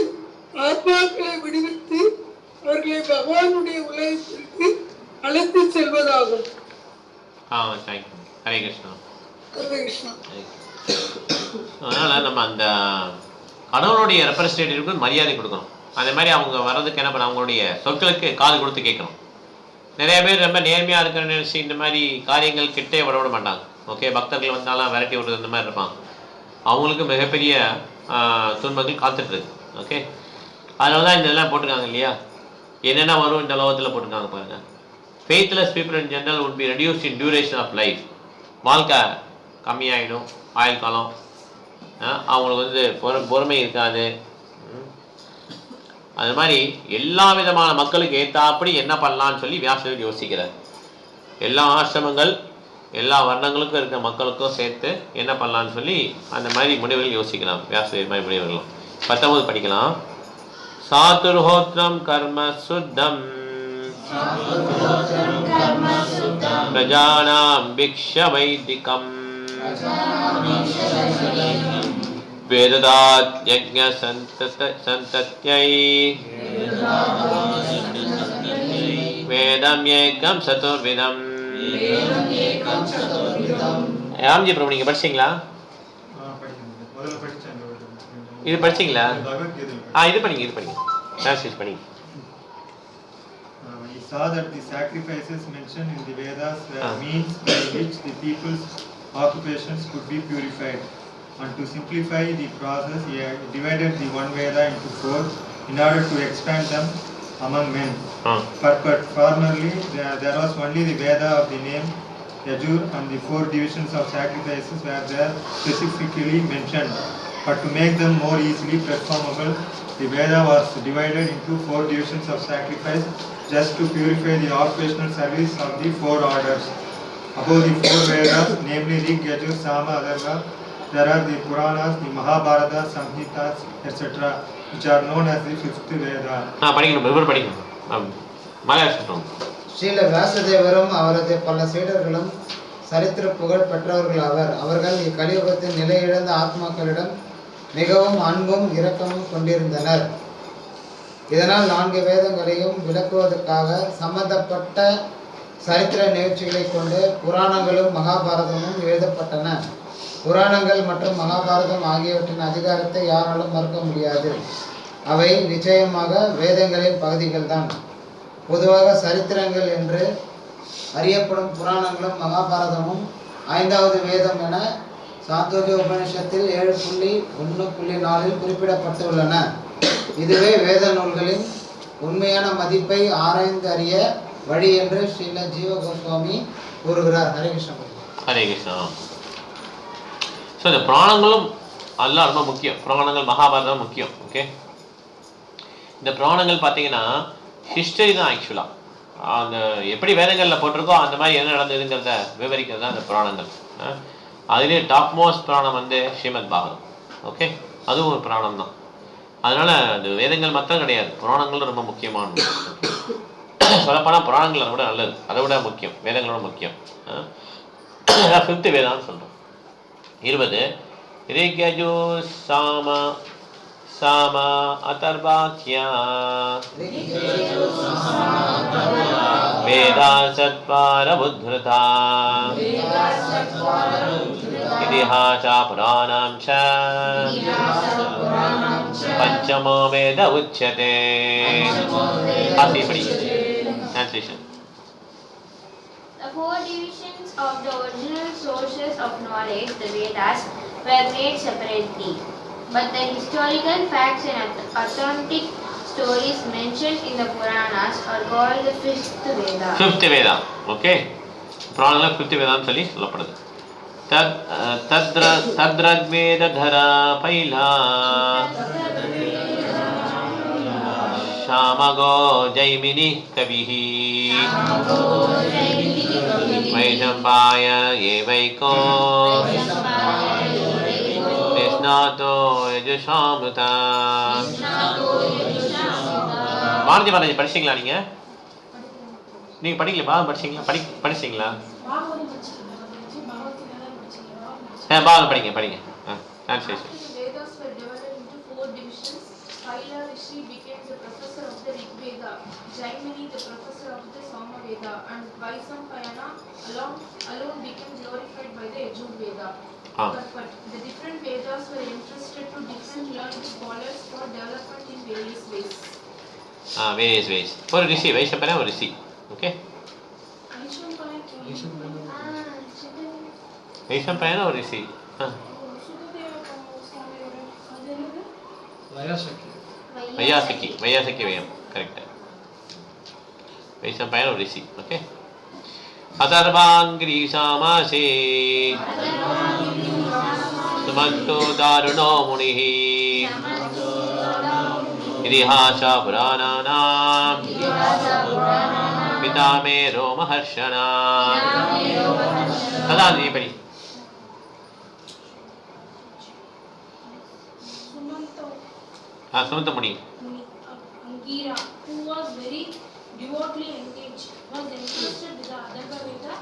ஆத்மாக்களை விடுவித்து அவர்களை பகவானுடைய உலகத்திற்கு அழைத்து செல்வதாகும். ஹரே கிருஷ்ணா. ஹரே கிருஷ்ணா. அதனால நம்ம அந்த கடவுளுடைய ரெப்ரஸன்டேட்டிவ்க்கு மரியாதை கொடுக்கணும். அதே மாதிரி அவங்க வர்றதுக்கு என்ன பண்ண, அவங்களுடைய சொற்களுக்கு காது கொடுத்து கேட்கணும். நிறைய பேர் ரொம்ப நேர்மையாக இருக்கிறன்னு நினச்சி இந்த மாதிரி காரியங்கள் கிட்டே விட மாட்டாங்க. ஓகே, பக்தர்கள் வந்தாலும் விரட்டி விடுறது இந்த மாதிரி இருப்பாங்க. அவங்களுக்கு மிகப்பெரிய துன்பங்கள் காத்துட்ருக்கு. ஓகே, அதனால தான் இந்த இதெல்லாம் போட்டிருக்காங்க இல்லையா, என்னென்ன வரும் இந்த லோகத்தில் போட்டிருக்காங்க பாருங்கள். Faithless people in general would be reduced in duration of life. வாழ்க்கை கம்மியாகிடும், ஆயுள் காலம். அவங்களுக்கு வந்து பொறுமை இருக்காது. அது மாதிரி எல்லா விதமான மக்களுக்கு ஏற்றாப்படி என்ன பண்ணலான்னு சொல்லி வியாசர் யோசிக்கிறார். எல்லா ஆசிரமங்கள் எல்லா வர்ணங்களுக்கும் இருக்கிற மக்களுக்கும் சேர்த்து என்ன பண்ணலான்னு சொல்லி அந்த மாதிரி முடிவுகள் யோசிக்கலாம். வியாசர் மாதிரி முடிவுகளும் 19 படிக்கலாம். சாதுர்ஹோத்ரம் கர்ம சுத்தம் பிரஜானாம் பிக்ஷ வைதிகம் வேததாத் யஜ்ஞ சந்தத்யை வேதம் ஏகம் சதுர்விதம். ராம்ஜி பிரபு நீங்க படிச்சீங்களா? இது படிச்சீங்களா? இது படிங்க, இது படிங்க, டிரான்ஸ்லேட் படிங்க. He saw that the sacrifices mentioned in the Vedas were means by which the people's occupations could be purified. And to simplify the process, he divided the one Veda into 4 in order to expand them among men. But formerly there was only the Veda of the name Yajur, and the 4 divisions of sacrifices were there specifically mentioned. But to make them more easily performable, the Veda was divided into 4 divisions of sacrifice just to purify the occupational service of the 4 orders. Above the 4 Vedas, namely Rig, Yajur, Sama, Atharva, there are the Puranas, the Mahabharata, Samhitas, etc., which are known as the 5th Veda. Srila வியாசதேவரும் அவரது பல சீடர்களும் சரித்திர புகழ் பெற்றவர்கள் அவர்கள் இக்கலியுகத்தின் நிலையிழந்த ஆத்மாக்களிடம் மிகவும் அன்பும் இரக்கமும் கொண்டிருந்தனர். இதனால் 4 வேதங்களையும் விளக்குவதற்காக சம்பந்தப்பட்ட சரித்திர நிகழ்ச்சிகளை கொண்டு புராணங்களும் மகாபாரதமும் எழுதப்பட்டன. புராணங்கள் மற்றும் மகாபாரதம் ஆகியவற்றின் அதிகாரத்தை யாராலும் மறுக்க முடியாது. அவை நிச்சயமாக வேதங்களின் பகுதிகள் தான். பொதுவாக சரித்திரங்கள் என்று அறியப்படும் புராணங்களும் மகாபாரதமும் 5வது வேதம் என சாந்தோக்கிய உபநிஷத்தில் 7.1.4 குறிப்பிடப்பட்டுள்ளன. இதுவே வேத நூல்களின் உண்மையான மதிப்பை ஆராய்ந்து அறிய வழி என்று ஸ்ரீல ஜீவ கோஸ்வாமி கூறுகிறார். ஹரே கிருஷ்ணா. ஹரே கிருஷ்ணா. ஸோ இந்த புராணங்களும் எல்லாம் ரொம்ப முக்கியம். புராணங்கள் மகாபாரதம் முக்கியம். ஓகே, இந்த புராணங்கள் பார்த்தீங்கன்னா ஹிஸ்டரி தான். ஆக்சுவலாக அந்த எப்படி வேதங்களில் போட்டிருக்கோ அந்த மாதிரி என்ன நடந்ததுங்கிறத விவரிக்கிறது தான் இந்த புராணங்கள். அதுலேயே டாப் மோஸ்ட் புராணம் வந்து ஸ்ரீமத் பாகவதம். ஓகே, அதுவும் ஒரு புராணம் தான். அதனால் அது வேதங்கள் மாத்திரம் கிடையாது, புராணங்களும் ரொம்ப முக்கியமானது. சொல்லப்போனால் புராணங்கள் அதை விட நல்லது, அதை விட முக்கியம், வேதங்களோட முக்கியம். 5th வேதான்னு சொல்கிறோம். 20 ரிக்யஜு சாம சாம அதர்வாக்யா வேதா சத்வார உத்ருதா இதிஹாச புராணம் ச பஞ்சமோ வேத உச்யதே. Translation. The 4 divisions of the original sources of knowledge, the Vedas, were made separately. But the historical facts and authentic stories mentioned in the Puranas are called the 5th Veda. 5th Veda. Okay. புராணங்கள் 5th வேதான்னு சொல்லி சொல்லப்படுது. தத்ரக்வேத தரா பைலா ஷாமகோ ஜைமினி கவிஹி வைஷம்பாய ஏவைகோ நிஷ்ணாதோ யஜுஷாமுதா. பாரதி பாலாஜி படிச்சிங்களா? நீங்க படிக்கல? பாகம் படிச்சிங்களா? படிச்சிங்களா? பாகம் படிங்க. Translation. Vedas were divided into 4 divisions. Kaila Rishi became the professor of the Rig Veda, Jaimini the professor of the Sama Veda, and Vaisampayana alone became glorified by the Yajur Veda. But the different Vedas were entrusted to different learned scholars for development in various ways. Various ways. ஒரு ரிஷி, வைஷம்பயனா ஒரு ரிஷி. Okay, வைஷம்பயனா ஒரு ரிஷி. வையாசகி வேயம். Correct. வைஷம்பயனா ஒரு ரிஷி. Okay. அதர்வாங்கிரீஷாமாசே சுமந்தோ தாருணோ முனிஹி இதிஹாச புராணானாம் பிதாமே ரோமஹர்ஷனா. அதான் நீ படி. சுமந்த முனி. Angira, who was very devotedly engaged, was entrusted with the Atharva Veda,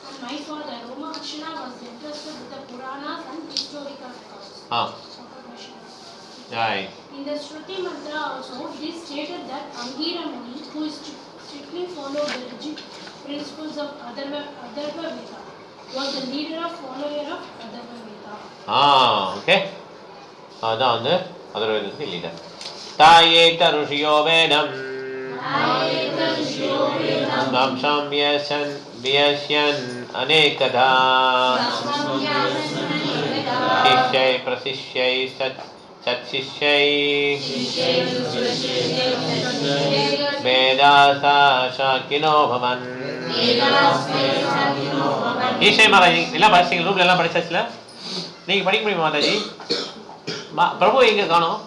and my father Romaharshana was entrusted with the Puranas and historical records. Right. In the Shruti mantra also, it is stated that Angira Muni, who is strictly followed the rigid principles of Atharva Veda. Was the leader of follower of Atharva Veda. Okay. அதான் வந்து அதர்வேதத்துக்கு leader. தாயேத ருஷியோ வேதம் வம்சம் வியஸ்யன் அநேகதா சிஷ்யை பிரசிஷ்யை சத்சிஷ்யை வேதாசா சாக்கினோ பவன். ஈஸ்வரி மாதாஜி எல்லாம் படிச்சீங்க, ரூப்ல எல்லாம் படிச்சாச்சுல? நீங்க படிக்க முடியுமா மாதாஜி? பிரபு எங்க காணோம்?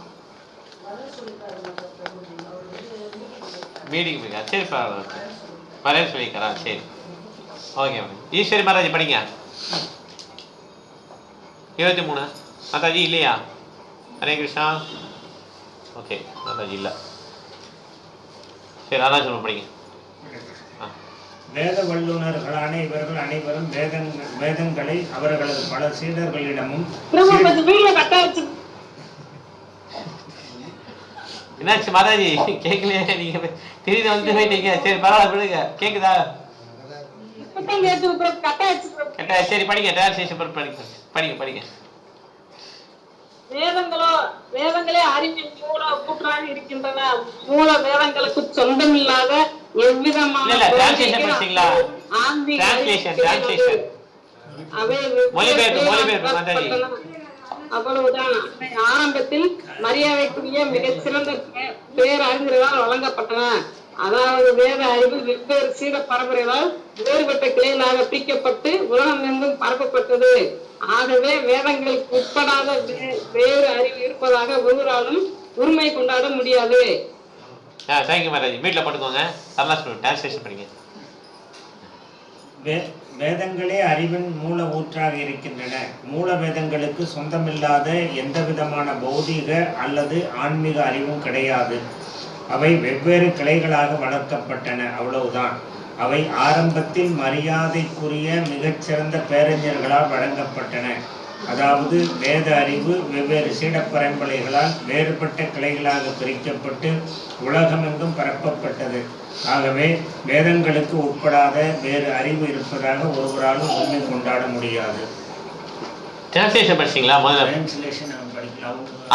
மீட்டிங் போயிருக்கா? சரி வரேன்னு சொல்லியிருக்காரா? சரி ஓகே. ஈஸ்வரி மாதாஜி படிங்க. 23 மாதாஜி இல்லையா? ஹரே கிருஷ்ணா. ஓகே மாதாஜி இல்லை. சரி அதான் சொல்ல படிங்க. வேத வல்லுநர்களான இவர்கள் அனைவரும் வேதங்களை அவர்களது பல சீடர்களிடமும் என்னாச்சு மாதாஜி கேட்கலையே? நீங்க திடீர்னு வந்து போயிட்டீங்க. சரி பரவாயில்ல விடுங்க. கேக்குதா? சரி படிங்க. டிரான்ஸ்லேஷன் படிங்க. வேதங்களே அறிவின் மூல கூற்றாக இருக்கின்றன. மூல வேதங்களுக்கு சொந்தமில்லாத எவ்விதமான அவ்வளவுதான். ஆரம்பத்தில் மரியாதைக்குரிய மிகச்சிறந்த பேரறிஞர்களால் வழங்கப்பட்டன. அதாவது வேத அறிவு வெவ்வேறு சீட பரம்பரைகளால் வேறுபட்ட கிளைகளாக பிரிக்கப்பட்டு உலகம் எங்கும் பரப்பப்பட்டது. ஆகவே வேதங்களுக்கு உட்படாத வேறு அறிவு இருப்பதாக ஒருவராலும் உரிமை கொண்டாட முடியாது. வீட்டுல படுக்கோங்க. டிரான்ஸ்லேஷன் படிங்க. வேதங்களே அறிவின் மூல ஊற்றாக இருக்கின்றன. மூல வேதங்களுக்கு சொந்தமில்லாத எந்த விதமான பௌதீக அல்லது ஆன்மீக அறிவும் கிடையாது. அவை வெவ்வேறு கிளைகளாக வளர்க்கப்பட்டன, அவ்வளவுதான். அவை ஆரம்பத்தில் மரியாதைக்குரிய மிகச்சிறந்த பேரறிஞர்களால் வழங்கப்பட்டன. அதாவது வேத அறிவு வெவ்வேறு சீட பரம்பரைகளால் வேறுபட்ட கிளைகளாக பிரிக்கப்பட்டு உலகமெங்கும் பரப்பப்பட்டது. ஆகவே வேதங்களுக்கு உட்படாத வேறு அறிவு இருப்பதாக ஒருவராலும் உண்மை கொண்டாட முடியாது. டிரான்ஸ்லேஷன் படிச்சீங்களா? முதல்ல டிரான்ஸ்லேஷன்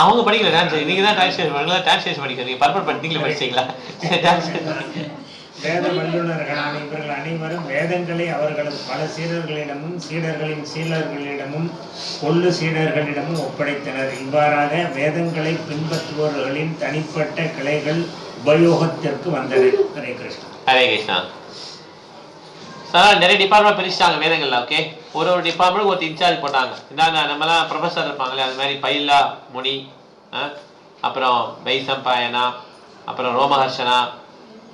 அவங்க படிக்கல. நீங்க தான் டிரான்ஸ்லேஷன் படிக்கிறீங்க. பர்பல் படித்தீங்களா? படிச்சீங்களா? வேத வல்லுநர்களான இவர்கள் அனைவரும் வேதங்களை அவர்களது பல சீடர்களிடமும் சீடர்களின் சீடர்களிடமும் கொள்ளு சீடர்களிடமும் ஒப்படைத்தனர். இவ்வாறாக வேதங்களை பின்பற்றுபவர்களின் தனிப்பட்ட கிளைகள் உபயோகத்திற்கு வந்தன. ஹரே கிருஷ்ணா. ஹரே கிருஷ்ணா. சார் நிறைய டிபார்ட்மெண்ட் பிரிச்சுட்டாங்க வேதங்கள்ல. ஓகே, ஒரு டிபார்ட்மெண்ட் ஒரு இன்சார்ஜ் போட்டாங்க. இந்தாங்க நம்மலாம் ப்ரொஃபஸர் இருப்பாங்களே, அது மாதிரி பைலா முனி, அப்புறம் வைசம்பாயனா, அப்புறம் ரோமஹர்ஷனா,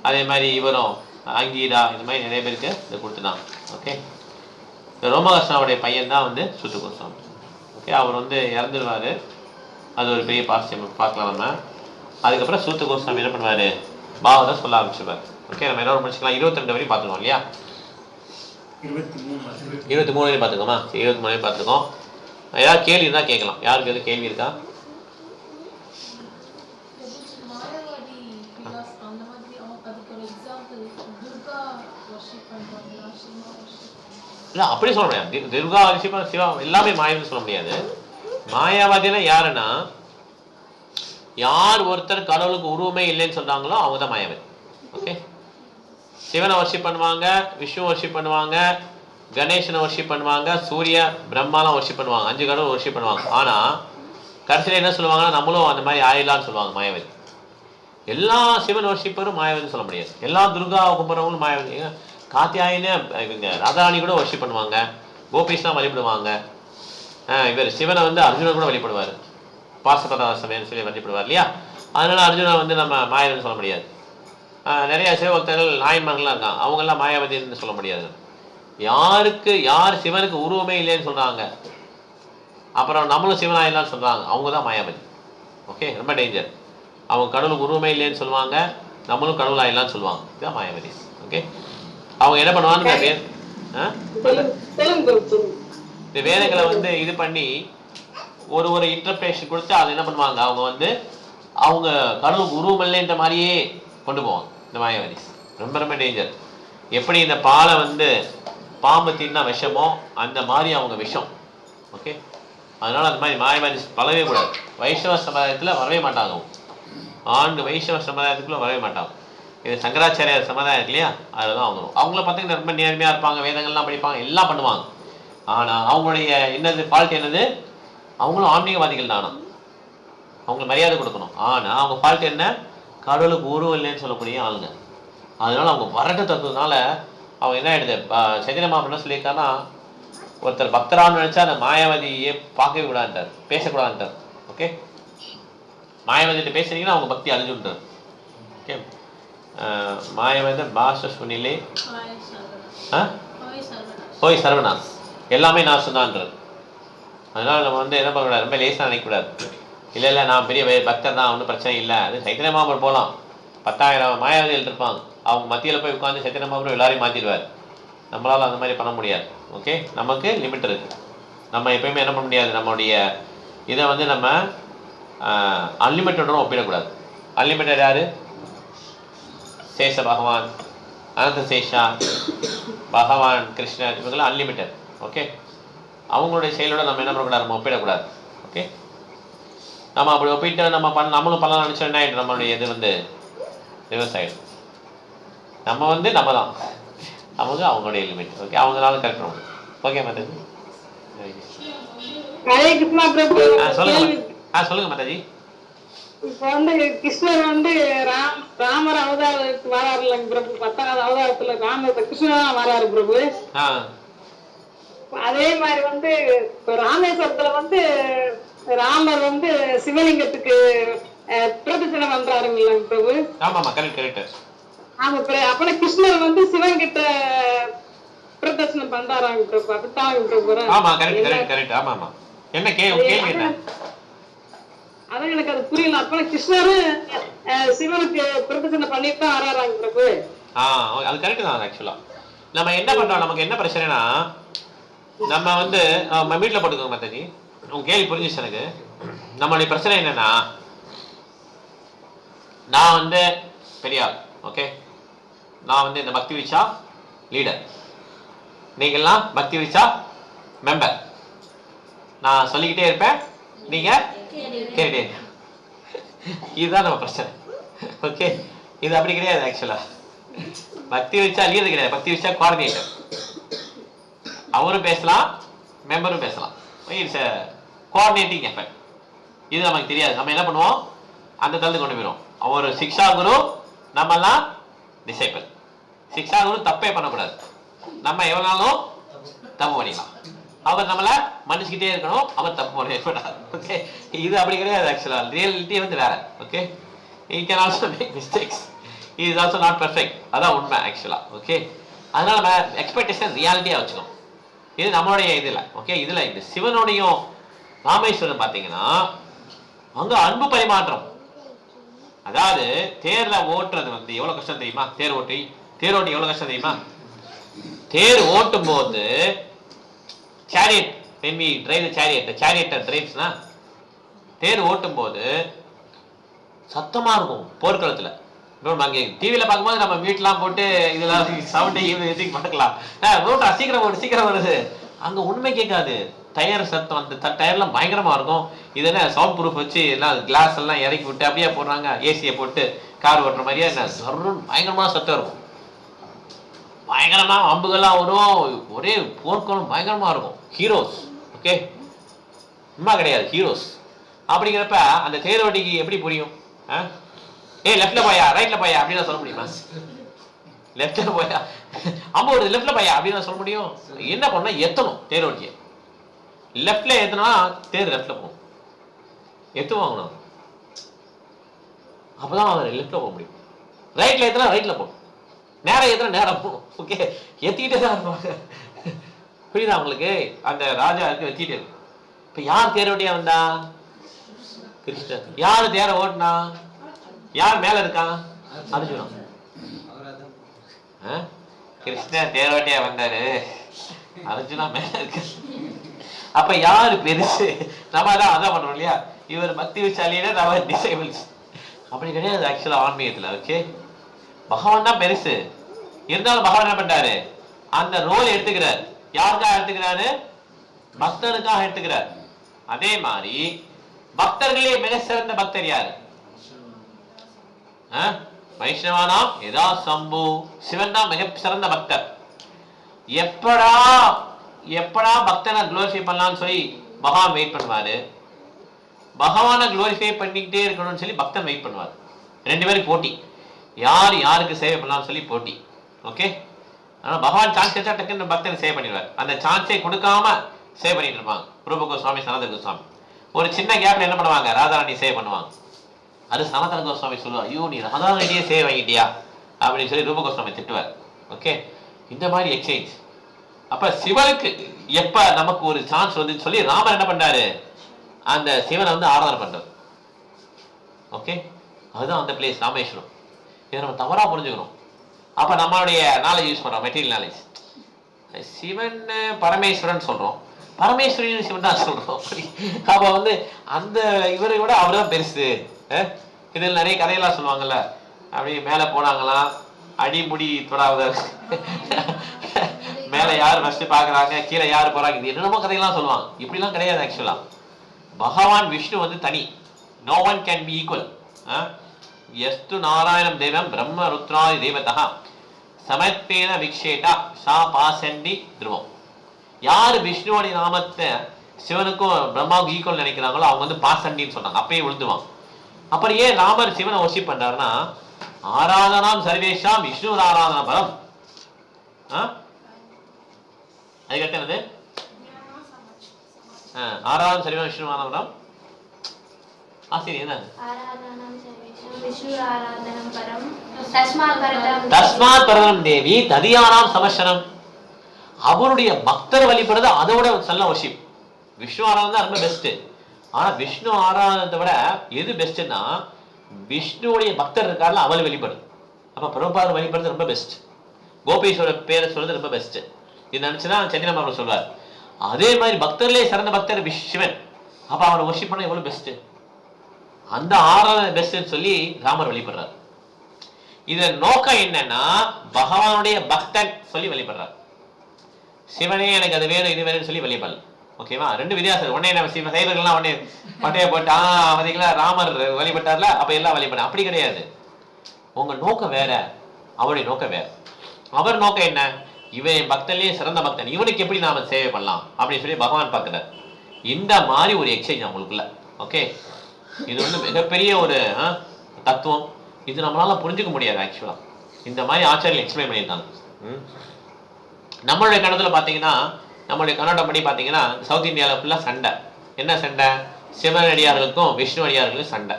அதே மாதிரி இவரும் அங்கீரா, இந்த மாதிரி நிறைய பேருக்கு இதை கொடுத்துட்டாங்க. ஓகே, இந்த ரோமஹர்ஷனாவுடைய பையன் தான் வந்து சுத்து கோஸ்வாமி. ஓகே, அவர் வந்து இறந்துடுவார். அது ஒரு பெரிய பாசியம் பார்க்கலாம் நம்ம. அதுக்கப்புறம் சூத்த கோஸ்வாமி என்ன பண்ணுவார்? பாவத்தை சொல்ல ஆரம்பிச்சுப்பார். ஓகே, நம்ம என்ன முடிச்சுக்கலாம்? 22 வரையும் பார்த்துக்கோம் இல்லையா? 23 வரையும் பார்த்துக்கோமா? 23 வரையும் பார்த்துக்கோம். ஏதாவது கேள்வி இருந்தால் கேட்கலாம். யாருக்கு எதுவும் கேள்வி இருக்கா? இல்லை அப்படி சொல்ல முடியாது. துர்கா வர்ஷிப்பா சிவா எல்லாமே மாயாவதி சொல்ல முடியாது. மாயாவாதினா யாருன்னா, யார் ஒருத்தர் கடவுளுக்கு உருவமே இல்லைன்னு சொல்றாங்களோ அவங்க தான் மாயாவதி. ஓகே, சிவனை வர்ஷிப் பண்ணுவாங்க, விஷ்ணு வர்ஷிப் பண்ணுவாங்க, கணேசனை வர்ஷிப் பண்ணுவாங்க, சூரிய பிரம்மாலாம் வர்ஷிப் பண்ணுவாங்க, 5 கடவுள் வர்ஷிப் பண்ணுவாங்க. ஆனா கடைசியில் என்ன சொல்லுவாங்கன்னா, நம்மளும் அந்த மாதிரி ஆயிடலான்னு சொல்லுவாங்க மாயாவதி. எல்லா சிவன் வர்ஷிப்பரும் மாயாவதினு சொல்ல முடியாது. எல்லா துர்கா கும்பரவங்களும் மாயாவதி. காத்தியாயினே இவங்க ராதாராணி கூட வர்ஷிப் பண்ணுவாங்க, கோபீஷ்லாம் வழிபடுவாங்க. இவர் சிவனை வந்து அர்ஜுனன் கூட வழிபடுவார், பாசபதாசமேன்னு சொல்லி வழிபடுவார் இல்லையா? அதனால அர்ஜுனன் வந்து நம்ம மாயாவதினு சொல்ல முடியாது. நிறைய சிவபக்தர்கள் நாயன்மார்கள்லாம் இருக்காங்க, அவங்கெல்லாம் மாயாவதின்னு சொல்ல முடியாது. யார் சிவனுக்கு உருவமே இல்லைன்னு சொல்றாங்க, அப்புறம் நம்மளும் சிவனாயிலான்னு சொல்றாங்க, அவங்க தான் மாயாவதி. ஓகே, ரொம்ப டேஞ்சர். அவங்க கடவுளுக்கு உருவமே இல்லைன்னு சொல்லுவாங்க, நம்மளும் கடவுள் ஆயிடலான்னு சொல்லுவாங்க. இதுதான் மாயாவதி. ஓகே, அவங்க என்ன பண்ணுவாங்க, இந்த வேதங்களை வந்து இது பண்ணி ஒரு இன்டர்பிரேஷன் கொடுத்து அதை என்ன பண்ணுவாங்க, அவங்க வந்து அவங்க கடவுளுக்கு உருவம் இல்லைன்ற மாதிரியே கொண்டு போவாங்க இந்த மாயாவதி. ரொம்ப ரொம்ப டேஞ்சர். எப்படி இந்த பாலை வந்து பாம்பு தீன்னா விஷமோ அந்த மாதிரி அவங்க விஷம். ஓகே, அதனால அந்த மாதிரி மாயவாதி பழவே கூடாது. வைஷ்ணவ சமுதாயத்தில் வரவே மாட்டாங்க. ஆண்டு வைஷ்ணவ சமுதாயத்துக்குள்ள வரவே மாட்டாங்க. இது சங்கராச்சாரியார் சமுதாயம் இருக்கு இல்லையா, அதில் தான் அவங்க அவங்கள பார்த்தீங்கன்னா ரொம்ப நேர்மையாக இருப்பாங்க, வேதங்கள்லாம் படிப்பாங்க, எல்லாம் பண்ணுவாங்க. ஆனால் அவங்களுடைய என்னது ஃபால்ட் என்னது, அவங்களும் ஆன்மீகவாதிகள் தானா, அவங்களுக்கு மரியாதை கொடுக்கணும். ஆனால் அவங்க ஃபால்ட் என்ன, கடவுளுக்கு உருவம் இல்லைன்னு சொல்லக்கூடிய ஆளுங்க. அதனால அவங்க வரட்டு தத்துவனால அவங்க என்ன ஆயிடுது, சைதன்ய மகாபிரபு என்ன சொல்லியிருக்காருன்னா, ஒருத்தர் பக்தரான்னு நினைச்சா அந்த மாயாவதியே பார்க்கவே விடாண்டார், பேசக்கூடாதுன்றார். ஓகே, மாயாவதிட்டு பேசுறீங்கன்னா அவங்க பக்தி அழிஞ்சுன்றார். ஓகே, மாயாவதி பாஷ சுனிலே போய் சர்வநாஸ் எல்லாமே நாசம் தான்ன்றார். அதனால நம்ம வந்து என்ன பண்ணக்கூடாது, ரொம்ப லேசாக நினைக்கக்கூடாது. இல்லை இல்லை நான் பெரிய பக்தர் தான், ஒன்றும் பிரச்சனை இல்லை. அது சைத்தன்ய மகாபிரபு போகலாம், 10,000 மாயாவதிகள் இருப்பாங்க, அவங்க மத்தியில் போய் உட்காந்து சைத்தன்ய மகாபிரபு எல்லாரையும் மாற்றிடுவார். நம்மளால் அந்த மாதிரி பண்ண முடியாது. ஓகே, நமக்கு லிமிட் இருக்குது. நம்ம எப்பயுமே என்ன பண்ண முடியாது, நம்மளுடைய இதை வந்து நம்ம அன்லிமிட்டடும் ஒப்பிடக்கூடாது. அன்லிமிட்டட் யாரு, சேஷ பகவான், அனந்த சேஷா, பகவான் கிருஷ்ணர், இவங்களாம் அன்லிமிட்டட். ஓகே, அவங்களுடைய செயலோட நம்ம என்ன பண்ணக்கூடாது, நம்ம ஒப்பிடக்கூடாது. ஓகே, நம்ம அப்படி ஒப்பிட்டு நம்மளும் பண்ணலாம் நினச்சோம், என்ன ஆகிடும், நம்மளுடைய இது வந்து ரிவர்ஸ் ஆகிடும். நம்ம வந்து நம்ம தான், அவங்க அவங்களுடைய லிமிட். ஓகே, அவங்களால கரெக்ட் பண்ணுவோம். ஓகே மாதாஜி, சொல்லுங்க மாதாஜி. இப்ப வந்து கிருஷ்ணர் வந்து ராமர் அவதாரத்துக்கு வராருலங்க பிரபு, 10வது அவதாரத்துல கிருஷ்ணர் வராரு பிரபு. அதே மாதிரி வந்து இப்ப ராமேஸ்வரத்துல வந்து ராமர் வந்து சிவலிங்கத்துக்கு பிரதட்சணம் பண்றாருங்களா பிரபு? ஆமாமா, கரெக்ட் கரெக்ட். ஆமா, அப்ப கிருஷ்ணர் வந்து சிவன் கிட்ட பிரதட்சணம் பண்றாராங்க பிரபு, அப்படித்தான் பிரபு. ஆமா, கரெக்ட் கரெக்ட் கரெக்ட். ஆமா ஆமா, என்ன கேள்வி என்ன? அதான் எனக்கு அது புரியல. அப்ப கிருஷ்ணரும் சிவனுக்கு பிரதட்சணம் பண்ணிட்டு தான் வராறாங்க பிரபு. அது கரெக்ட் தான். ஆக்சுவலா நம்ம என்ன பண்றோம், நமக்கு என்ன பிரச்சனைனா, நம்ம வந்து வீட்டில் போட்டுக்கோங்க மாதாஜி, உங்க கேள்வி புரிஞ்சிச்சு எனக்கு. நம்மளுடைய பிரச்சனை என்னன்னா, நான் வந்து பெரியார், ஓகே, நான் வந்து இந்த பக்தி விச்சா லீடர், நீங்கள்லாம் பக்தி விச்சா மெம்பர். நான் சொல்லிக்கிட்டே இருப்பேன், நீங்க கேட்டே. இதுதான் நம்ம பிரச்சனை. ஓகே, இது அப்படி கிடையாது. ஆக்சுவலா பக்தி விச்சா லீடர் கிடையாது, பக்தி விச்சா கோஆர்டினேட்டர். அவரும் பேசலாம், மெம்பரும் பேசலாம். It's coordinating effect. இது நமக்கு தெரியாது. நம்ம என்ன பண்ணுவோம், அந்த தளத்துக்கு கொண்டு போயிடும். அவர் சிக்ஷா குரு, நம்மலாம் டிசைபிள். சிக்ஷா குரு தப்பே பண்ணக்கூடாது, நம்ம எவ்வளோனாலும் தப்பு பண்ணிக்கலாம். அவர் நம்மளை மன்னிச்சுக்கிட்டே இருக்கணும், அவர் தப்பு பண்ணவே கூடாது. ஓகே, இது அப்படி கிடையாது. ஆக்சுவலா ரியாலிட்டி வந்து வேற. Okay, he can also make mistakes, he is also not perfect. அதான் உண்மை ஆக்சுவலா. ஓகே, அதனால நம்ம எக்ஸ்பெக்டேஷன் ரியாலிட்டியா வச்சுக்கணும். இது நம்மளுடைய இதுல. ஓகே, இதுல இந்த சிவனுடையும் ராமேஸ்வரம் பார்த்தீங்கன்னா அங்க அன்பு பரிமாற்றம். அதாவது தேர்ல ஓட்டுறது வந்து எவ்வளவு கஷ்டம் தெரியுமா? தேர் ஓட்டி எவ்வளவு கஷ்டம் தெரியுமா? தேர் ஓட்டும் போது chariot, when we drive the chariot, the chariot drives na, தேர் ஓட்டும் போது சத்தமா இருக்கும் போர்க்களத்துல. அங்கே டிவியில பார்க்கும்போது நம்ம மீட்லாம் போட்டு இதெல்லாம் சவுண்டை எதுக்கு பார்க்கலாம், ஓட்டா சீக்கிரம் ஓடு சீக்கிரம் வருது, அங்க உண்மை கேட்காது. டயர் சத்தம், அந்த டயர்லாம் பயங்கரமா இருக்கும். இது என்ன சவுண்ட் ப்ரூஃப் வச்சு எல்லாம் கிளாஸ் எல்லாம் இறக்கி விட்டு அப்படியே போடுறாங்க, ஏசியை போட்டு கார் ஓட்டுற மாதிரியா என்ன சர்ன்னு பயங்கரமான சத்தம் இருக்கும். பயங்கரமா அம்புகள்லாம் வரும், ஒரே போர்க்களம் பயங்கரமா இருக்கும். ஹீரோஸ், ஓகே, சும்மா கிடையாது, ஹீரோஸ். அப்படிங்கிறப்ப அந்த தேரோட்டிக்கு எப்படி புரியும்? லெஃப்ட்ல போயா ரைட்ல போயா அப்படின்னு சொல்ல முடியுமா? லெஃப்ட்ல போயா அம்பு வருது, லெஃப்ட்ல போயா அப்படின்னு சொல்ல முடியும்? என்ன பண்ணா எத்தணும் தேரோட்டிய. லெஃப்ட்ல ஏத்தனா தேர் லெஃப்ட்ல போகும், எத்து வாங்கணும், அப்பதான் அவர் லெஃப்ட்ல போக முடியும். ரைட்ல ஏத்தனா ரைட்ல போகும், நேரம் ஏத்தனா நேரம் போகும். ஓகே, எத்திக்கிட்டே தான் இருப்பாங்க. புரியுதா உங்களுக்கு? அந்த ராஜா இருக்கு வச்சுட்டே இருக்கு. இப்ப யார் தேரோட்டியா வந்தா? கிருஷ்ணர். யாரு தேர ஓட்டுனா? யார் மேல இருக்கான்? அர்ஜுனா. கிருஷ்ணர் தேரோட்டியா வந்தாரு, அர்ஜுனா மேல இருக்கு. அப்ப யாரு பெருசு? நம்ம தான் அதான் பண்றோம் இல்லையா? இவர் பக்தி விசாலியில நம்ம டிசைபிள்ஸ். அப்படி கிடையாது ஆக்சுவலா ஆன்மீகத்துல. ஓகே, பகவான் தான் பெருசு. இருந்தாலும் பகவான் என்ன பண்றாரு, அந்த ரோல் எடுத்துக்கிறார். யாருக்காக எடுத்துக்கிறாரு? பக்தனுக்காக எடுத்துக்கிறார். அதே மாதிரி பக்தர்களே மிக சிறந்த பக்தர் யாரு? வைஷ்ணவானாம் யதா சம்பு. சிவன் தான் மிக சிறந்த பக்தர். எப்படா பக்தனை குளோரிஃபை பண்ணலாம்னு சொல்லி பகவான் வெயிட் பண்ணுவாரு. பகவானை குளோரிஃபை பண்ணிக்கிட்டே இருக்கணும்னு சொல்லி பக்தன் வெயிட் பண்ணுவார். ரெண்டு பேருக்கு போட்டி, யார் யாருக்கு சேவை பண்ணலாம்னு சொல்லி போட்டி. ஓகே, ஆனால் பகவான் சான்ஸ் கிடைச்சா டக்குன்னு பக்தனை சேவை பண்ணிடுவார். அந்த சான்ஸை கொடுக்காம சேவை பண்ணிட்டு இருப்பாங்க. ரூப கோஸ்வாமி, சனாதன கோஸ்வாமி. ஒரு சின்ன கேப்ல என்ன பண்ணுவாங்க, ராதாராணி சேவை பண்ணுவாங்க. அது சனாதன கோஸ்வாமி சொல்லுவார், ஐயோ நீ ராதாராணியே சேவை வாங்கிட்டியா அப்படின்னு சொல்லி ரூப கோஸ்வாமி திட்டுவார். ஓகே, இந்த மாதிரி எக்ஸ்சேஞ்ச். அப்ப சிவனுக்கு எப்ப நமக்கு ஒரு சான்ஸ் வந்துன்னு சொல்லி ராமர் என்ன பண்றாரு, அந்த சிவனை வந்து ஆராதனை பண்றாரு. ஓகே, அதுதான் அந்த பிளேஸ் ராமேஸ்வரம். இதை நம்ம தவறா புரிஞ்சுக்கணும். அப்ப நம்மளுடைய நாலேஜ் யூஸ் பண்றோம், மெட்டீரியல் நாலேஜ். சிவன் பரமேஸ்வரன் சொல்றோம், பரமேஸ்வரன் சிவன் தான் சொல்றோம். அப்ப வந்து அந்த இவரை விட அவர் தான் பெருசு. இதில் நிறைய கதையெல்லாம் சொல்லுவாங்கல்ல, அப்படி மேல போனாங்களாம், அடிமுடி தொடாத மேல யாரு ஃபர்ஸ்ட் பாக்குறாங்க, கீழே யாரு போறாங்க, இது என்னென்னமோ கதையெல்லாம் சொல்லுவாங்க. இப்படிலாம் கிடையாது. ஆக்சுவலா பகவான் விஷ்ணு வந்து தனி. No one can be equal. எஸ்து நாராயணம் தேவம் பிரம்ம ருத்ராதி தேவதா சமர்ப்பேன விக்ஷேட்டா சா பாசண்டி துருவம். யாரு விஷ்ணுவோடைய நாமத்தை சிவனுக்கும் பிரம்மாவுக்கும் ஈக்குவல் நினைக்கிறாங்களோ அவங்க வந்து பாசண்டின்னு சொன்னாங்க, அப்பயே விழுந்துவாங்க. அப்புறம் ஏன் ராமர் சிவனை வர்ஷிப் பண்றாருன்னா, ஆராதனாம் சர்வேஷாம் விஷ்ணு ஆராதனா பரம். அதுக்கடுத்து என்னது, ஆராதனம் சர்வேஷாம் விஷ்ணு ஆராதனா பரம். ஆசிரியர் என்ன, தஸ்மாத் பரதம் தேவி ததியானாம் சமர்ஷனம். அவருடைய பக்தர் வழிபடுறது அதோட நல்ல வர்ஷிப். விஷ்ணு ஆராதனை தான் ரொம்ப பெஸ்ட். ஆனா விஷ்ணு ஆராதனத்தை விட எது பெஸ்ட்னா, விஷ்ணுடைய பக்தர் இருக்காருல அவளை வழிபடு. அப்ப பிரபுபாதர் வழிபடுறது ரொம்ப பெஸ்ட். கோபீஸ்வரர் பேரை சொல்றது ரொம்ப பெஸ்ட். இது நினைச்சுதான் சந்திரமாமன் சொல்வார். அதே மாதிரி பக்தர்லேயே சிறந்த பக்தர் சிவன். அப்ப அவரை வர்ஷிப் பண்ண எவ்வளவு பெஸ்ட். அந்த ஆராதனை பெஸ்ட்னு சொல்லி ராமர் வழிபடுறார். இத நோக்கம் என்னன்னா, பகவானுடைய பக்தன் சொல்லி வழிபடுறார். சிவனே எனக்கு அது வேணும் இது வேணும்னு சொல்லி வழிபடல. ஓகேவா, ரெண்டு வித்தியாசம். உடனே நம்ம சைவர்கள்லாம் உடனே பட்டையை போட்டு பார்த்தீங்களா ராமர் வழிபட்டார்ல அப்ப எல்லாம் வழிபட, அப்படி கிடையாது. உங்க நோக்கம் வேற, அவருடைய நோக்கம் வேற. அவர் நோக்கம் என்ன, இவன் பக்தன்லயே சிறந்த பக்தன், இவனுக்கு எப்படி நாம சேவை பண்ணலாம் அப்படின்னு சொல்லி பகவான் பார்க்கிறார். இந்த மாதிரி ஒரு எக்ஸ்சேஞ்ச் அவங்களுக்குள்ள. ஓகே, இது வந்து மிகப்பெரிய ஒரு தத்துவம். இது நம்மளால புரிஞ்சுக்க முடியாது ஆக்சுவலா. இந்த மாதிரி ஆச்சாரியர்கள் எக்ஸ்பிளைன் பண்ணியிருக்காங்க. நம்மளுடைய கணத்துல பாத்தீங்கன்னா, நம்மளுடைய கர்நாடக படி பாத்தீங்கன்னா சவுத் இந்தியாவில் ஃபுல்லா சண்டை. என்ன சண்டை, சிவன் அடியார்களுக்கும் விஷ்ணு அடியார்களுக்கும் சண்டை.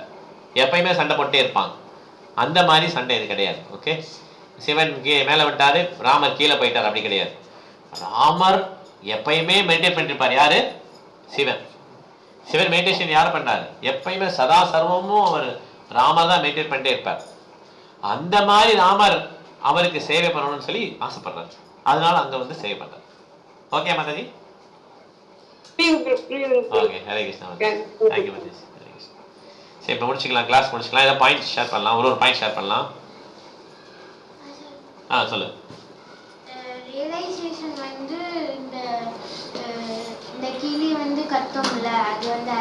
எப்பயுமே சண்டை போட்டே இருப்பாங்க. அந்த மாதிரி சண்டை இது கிடையாது. ஓகே, சிவன் மேல விட்டாரு, ராமர் கீழே போயிட்டார், அப்படி கிடையாது. ராமர் எப்பயுமே மெயின்டைன் பண்ணிருப்பார். யாரு, சிவன். சிவன் மெடிடேஷன் யார் பண்ணாரு, எப்பயுமே சதா சர்வமும் அவர் ராமர் தான் மெயின்டைன் பண்ணிட்டே இருப்பார். அந்த மாதிரி ராமர் அவருக்கு சேவை பண்ணணும்னு சொல்லி ஆசைப்படுறாரு. அதனால அங்க வந்து சேவை பண்றாரு. Okay Mataji, okay, Hare Krishna. Thank you Mataji. Hare Krishna. சரி, இப்போ முடிச்சுக்கலாம், கிளாஸ் முடிச்சுக்கலாம். ஏதாவது பாயிண்ட் ஷேர் பண்ணலாம், ஒரு பாயிண்ட் ஷேர் பண்ணலாம். சொல்லு. ரியலைசேஷன் வந்து இந்த கிளி வந்து கத்தோம்ல, அது வந்து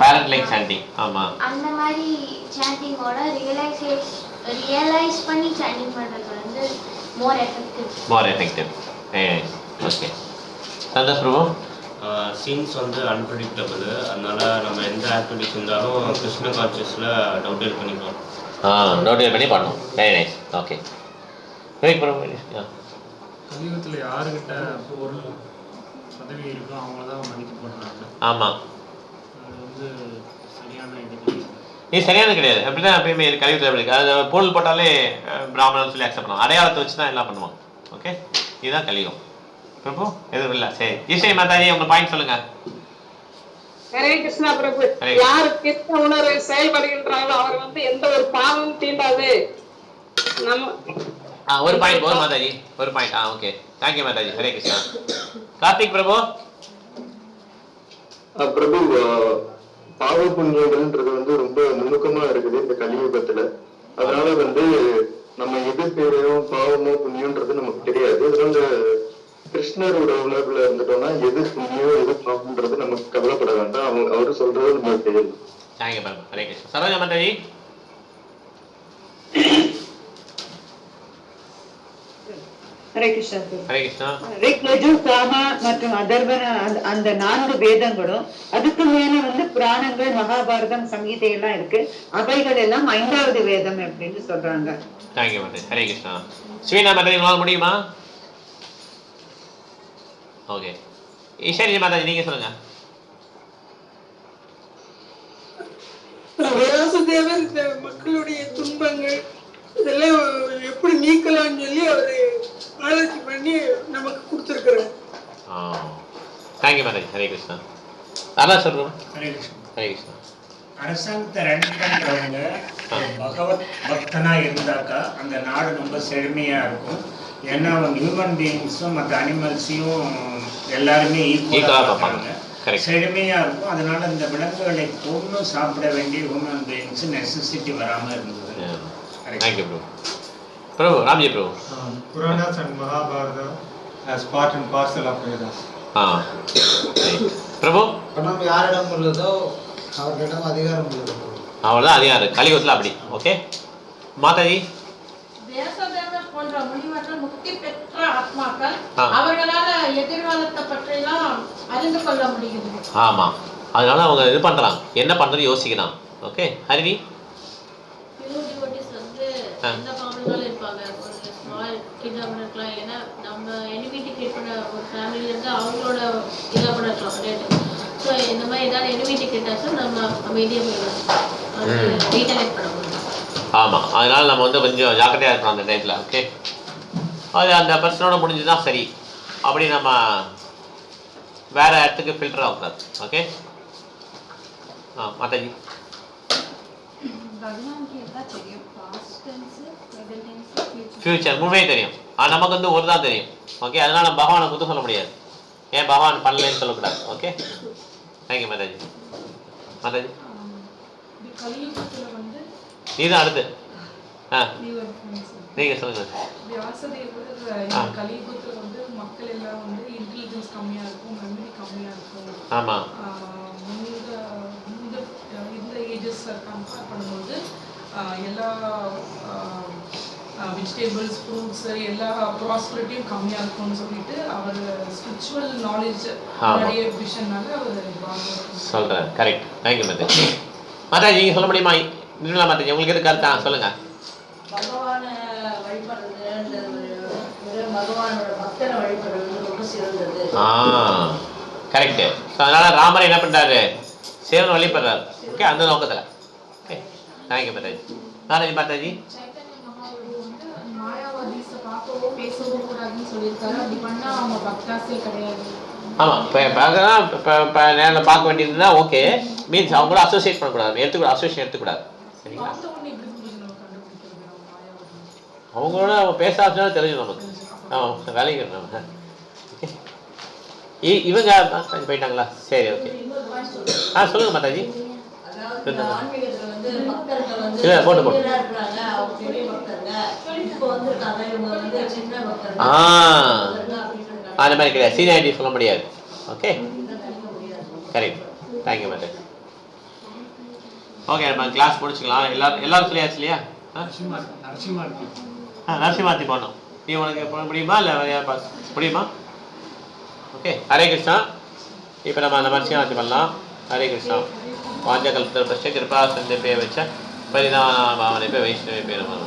பேரண்ட் லைக் சாண்டிங். ஆமா, அந்த மாதிரி சாண்டிங்கோட ரியலைஸ் பண்ணி சாண்டிங் பண்றது வந்து மோர் எஃபெக்டிவ். ஓகே, சந்தோஷ் பிரபு. சீன்ஸ் வந்து அன்பிரடிக்டபிள். அதனால நம்ம எந்த ஆக்டிவிட்டிஸ் இருந்தாலும் கிருஷ்ண கான்சியஸ்ல டவுட் பண்ணிக்கலாம். டவுட் பண்ணி பண்ணணும். Very nice. ஓகே, கலியுகத்துல யாருக்கிட்ட பொருள் பதவி இருக்கோ அவங்க தான் மதிக்கப்படுறாங்க. ஆமா, அது வந்து சரியான இது சரியானது கிடையாது. அப்படிதான் எப்பயுமே கலியுகத்தில் எப்படி இருக்கு, அது பொருள் போட்டாலே பிராமணன் சொல்லி அக்செப்ட் பண்ணுவோம். அடையாளத்தை வச்சு தான் எல்லாம் பண்ணுவோம். ஓகே, இதுதான் கலியுகம். பிரபு எதுவும் இல்லை. சரி, ஈஸ்வரி மாதாஜி உங்க பாயிண்ட் சொல்லுங்க. ஹரே கிருஷ்ணா பிரபு. யார் கிருஷ்ண உணர்வை செயல்படுகின்றாங்களோ அவர் வந்து எந்த ஒரு பாவமும் தீண்டாது. நம்ம ஒரு பாயிண்ட் போதும் மாதாஜி, ஒரு point. Okay, thank you Mataji. Hare Krishna. Karthik Prabhu. Prabhu, பாவ புண்ணியங்கள்ன்றது வந்து ரொம்ப நுணுக்கமா இருக்குது இந்த கலியுகத்துல. அதனால வந்து நம்ம எது ஆண்டவரோட உணர்வுல இருந்துட்டோம்னா எது தீமையோ எது பாவம்ன்றது நமக்கு கவலைப்பட வேண்டாம். அவரு சொல்றது நம்ம செய்யணும். Thank you ma'am. ஹரே கிருஷ்ணா. சரோஜா மாதாஜி. ஹரே கிருஷ்ணா. ஹரே கிருஷ்ணா. ரிக், யஜு, சாம மற்றும் அதர்வன அந்த 4 வேதங்களும், அதுக்கு மேல புராணங்கள், மகாபாரதம், சங்கீதை எல்லாம் இருக்கு. அவைகள் எல்லாம் 5வது வேதம் அப்படின்னு சொல்றாங்க. தேங்க்யூ மாதாஜி. ஹரே கிருஷ்ணா. ஸ்வீனா மாதாஜி உங்களால் முடியுமா? ஓகே. ஈஸ்வரி மாதாஜி நீங்க சொல்லுங்க. வியாசதேவர் இந்த மக்களுடைய துன்பங்கள் இதெல்லாம் எப்படி நீக்கலாம்னு சொல்லி அவரு ஆராய்ச்சி பண்ணி நமக்கு கொடுத்துருக்கிறார். தேங்க்யூ மாதாஜி. ஹரே கிருஷ்ணா. அதான் சொல்றோம். ஹரே கிருஷ்ணா. ஹரே கிருஷ்ணா. அரசாங்கத்தை ரன் பண்றவங்க பகவத் பக்தனா இருந்தாக்கா அந்த நாடு ரொம்ப செழுமையா இருக்கும். ஏன்னா அவங்க ஹியூமன் பீயிங்ஸும் மற்ற அனிமல்ஸையும் எல்லாருமே ஈக்குவலா பார்ப்பாங்க, செழுமையா இருக்கும். அதனால இந்த விலங்குகளை கொண்டு சாப்பிட வேண்டிய ஹியூமன் பீயிங்ஸ் நெசசிட்டி வராம இருந்தது. Thank you bro. Prabhu, Ramji Prabhu. Puranas and Mahabharata as part and parcel of Vedas. Prabhu? பணம் யாரிடம் உள்ளதோ அவர்களிடம் அதிகாரம் உள்ளது. அவ்வளோதான் அதிகாரம். கலியுகத்தில் அப்படி. ஓகே மாதாஜி. வியாசதேவர் போன்ற முனிவர்கள் முக்தி பெற்ற ஆத்மாக்கள் அவர்களால எதிர்காலத்தை பற்றிலாம் அறிந்து கொள்ள முடியுது. ஆமா, அதனால அவங்க இது பண்றாங்க, என்ன பண்றது யோசிக்கிறாங்க. ஓகே ஹரிணி. எந்த ஃபார்முலால இருப்பாங்க, ஒரு ஸ்மால் கிட்டா கூட இருக்கலாம், இல்லைன்னா நம்ம எனிமிட்டி கிரியேட் பண்ண ஒரு ஃபேமிலியில இருந்து அவங்களோட இதாக கூட இருக்கலாம் ரேட்டு. ஸோ இந்த மாதிரி ஏதாவது எனிமிட்டி கிரியேட் ஆச்சும் நம்ம அமைதியாக போயிடலாம், அது ரீகலெக்ட் பண்ண முடியும். ஆமாம், அதனால நம்ம கொஞ்சம் ஜாக்கிரதையாக இருக்கணும் அந்த டைத்தில். ஓகே, அது அந்த பர்சனோட முடிஞ்சுதான் சரி, அப்படி நம்ம வேற இடத்துக்கு ஃபில்டர் ஆகக்கூடாது. ஓகே மாதாஜி. ஃபியூச்சர் மூவே தெரியும், ஆனால் நமக்கு ஒரு தான் தெரியும். ஓகே, அதனால நம்ம பகவானை குத்து சொல்ல முடியாது, ஏன் பகவான் பண்ணலன்னு சொல்லக்கூடாது. Okay thank you Mataji. மாதாஜி நீதான் அடுத்து. நீங்க சொல்லுங்க. மக்கள் எல்லாம் இன்டெலிஜென்ஸ் கம்மியா இருக்கும், மெமரி கம்மியா இருக்கும். ஆமா, இந்த ஏஜஸ் கம்பேர் பண்ணும்போது எல்லா வெஜிடபிள்ஸ், ஃப்ரூட்ஸ் எல்லா ப்ராஸ்பரிட்டியும் கம்மியா இருக்கும்னு சொல்லிட்டு அவர் ஸ்பிரிச்சுவல் நாலேஜ் நிறைய விஷயம்னால அவர் சொல்றாரு. கரெக்ட். தேங்க்யூ மாதாஜி. மாதாஜி நீங்க சொல்ல முடியுமா? நிர்மலா மாதாஜி உங்களுக்கு எது கருத்தா சொல்லுங்க. பகவானை வழிபடுறது, பகவானோட பக்தனை வழிபடுறது ரொம்ப சிறந்தது. கரெக்ட். அதனால ராமர் என்ன பண்றாரு, சேவன் வழிபடுறாரு. ஓகே, அந்த நோக்கத்துல. Okay thank you Mataji. நாராஜி மாதாஜி. மாயாவாதிஸை பார்க்கவோ பேசவோ கூடாதுன்னு சொல்லியிருக்காரு. அப்படி பண்ணா அவங்க பக்தாசே கிடையாது. ஆமா, இப்போ நேரில் பார்க்க வேண்டியதுன்னா ஓகே, மீன்ஸ் அவங்க கூட அசோசியேட் பண்ணக்கூடாது, எடுத்துக்கூடாது, அசோசியேட் எடுத்துக்கூடாது. சரிங்களா? அவங்களோட அவங்க பேச ஆச்சுன்னா தெரியும் நமக்கு. வேலைக்கு நம்ம இவங்க போயிட்டாங்களா? சரி ஓகே. சொல்லுங்க மாதாஜி. இல்லை போட்டு போட்டு அந்த மாதிரி கிடையாது, சீனியாரிட்டி சொல்ல முடியாது. Okay correct. Thank you Mataji. Okay நம்ம கிளாஸ் முடிச்சுக்கலாம். எல்லாரும் சொல்லியாச்சு இல்லையா? நரசிம்மாத்தி போனோம். நீ உனக்கு போட முடியுமா இல்லை முடியுமா? ஓகே ஹரே கிருஷ்ணா. இப்போ நம்ம அந்த நரசிம்மாத்தி பண்ணலாம். ஹரே கிருஷ்ணா. வாஞ்சகல்பத்தருபஸ்ய கிருபா சந்தே பே வச்ச பரிதான பாவனை பே வைஷ்ணவே பே நமः.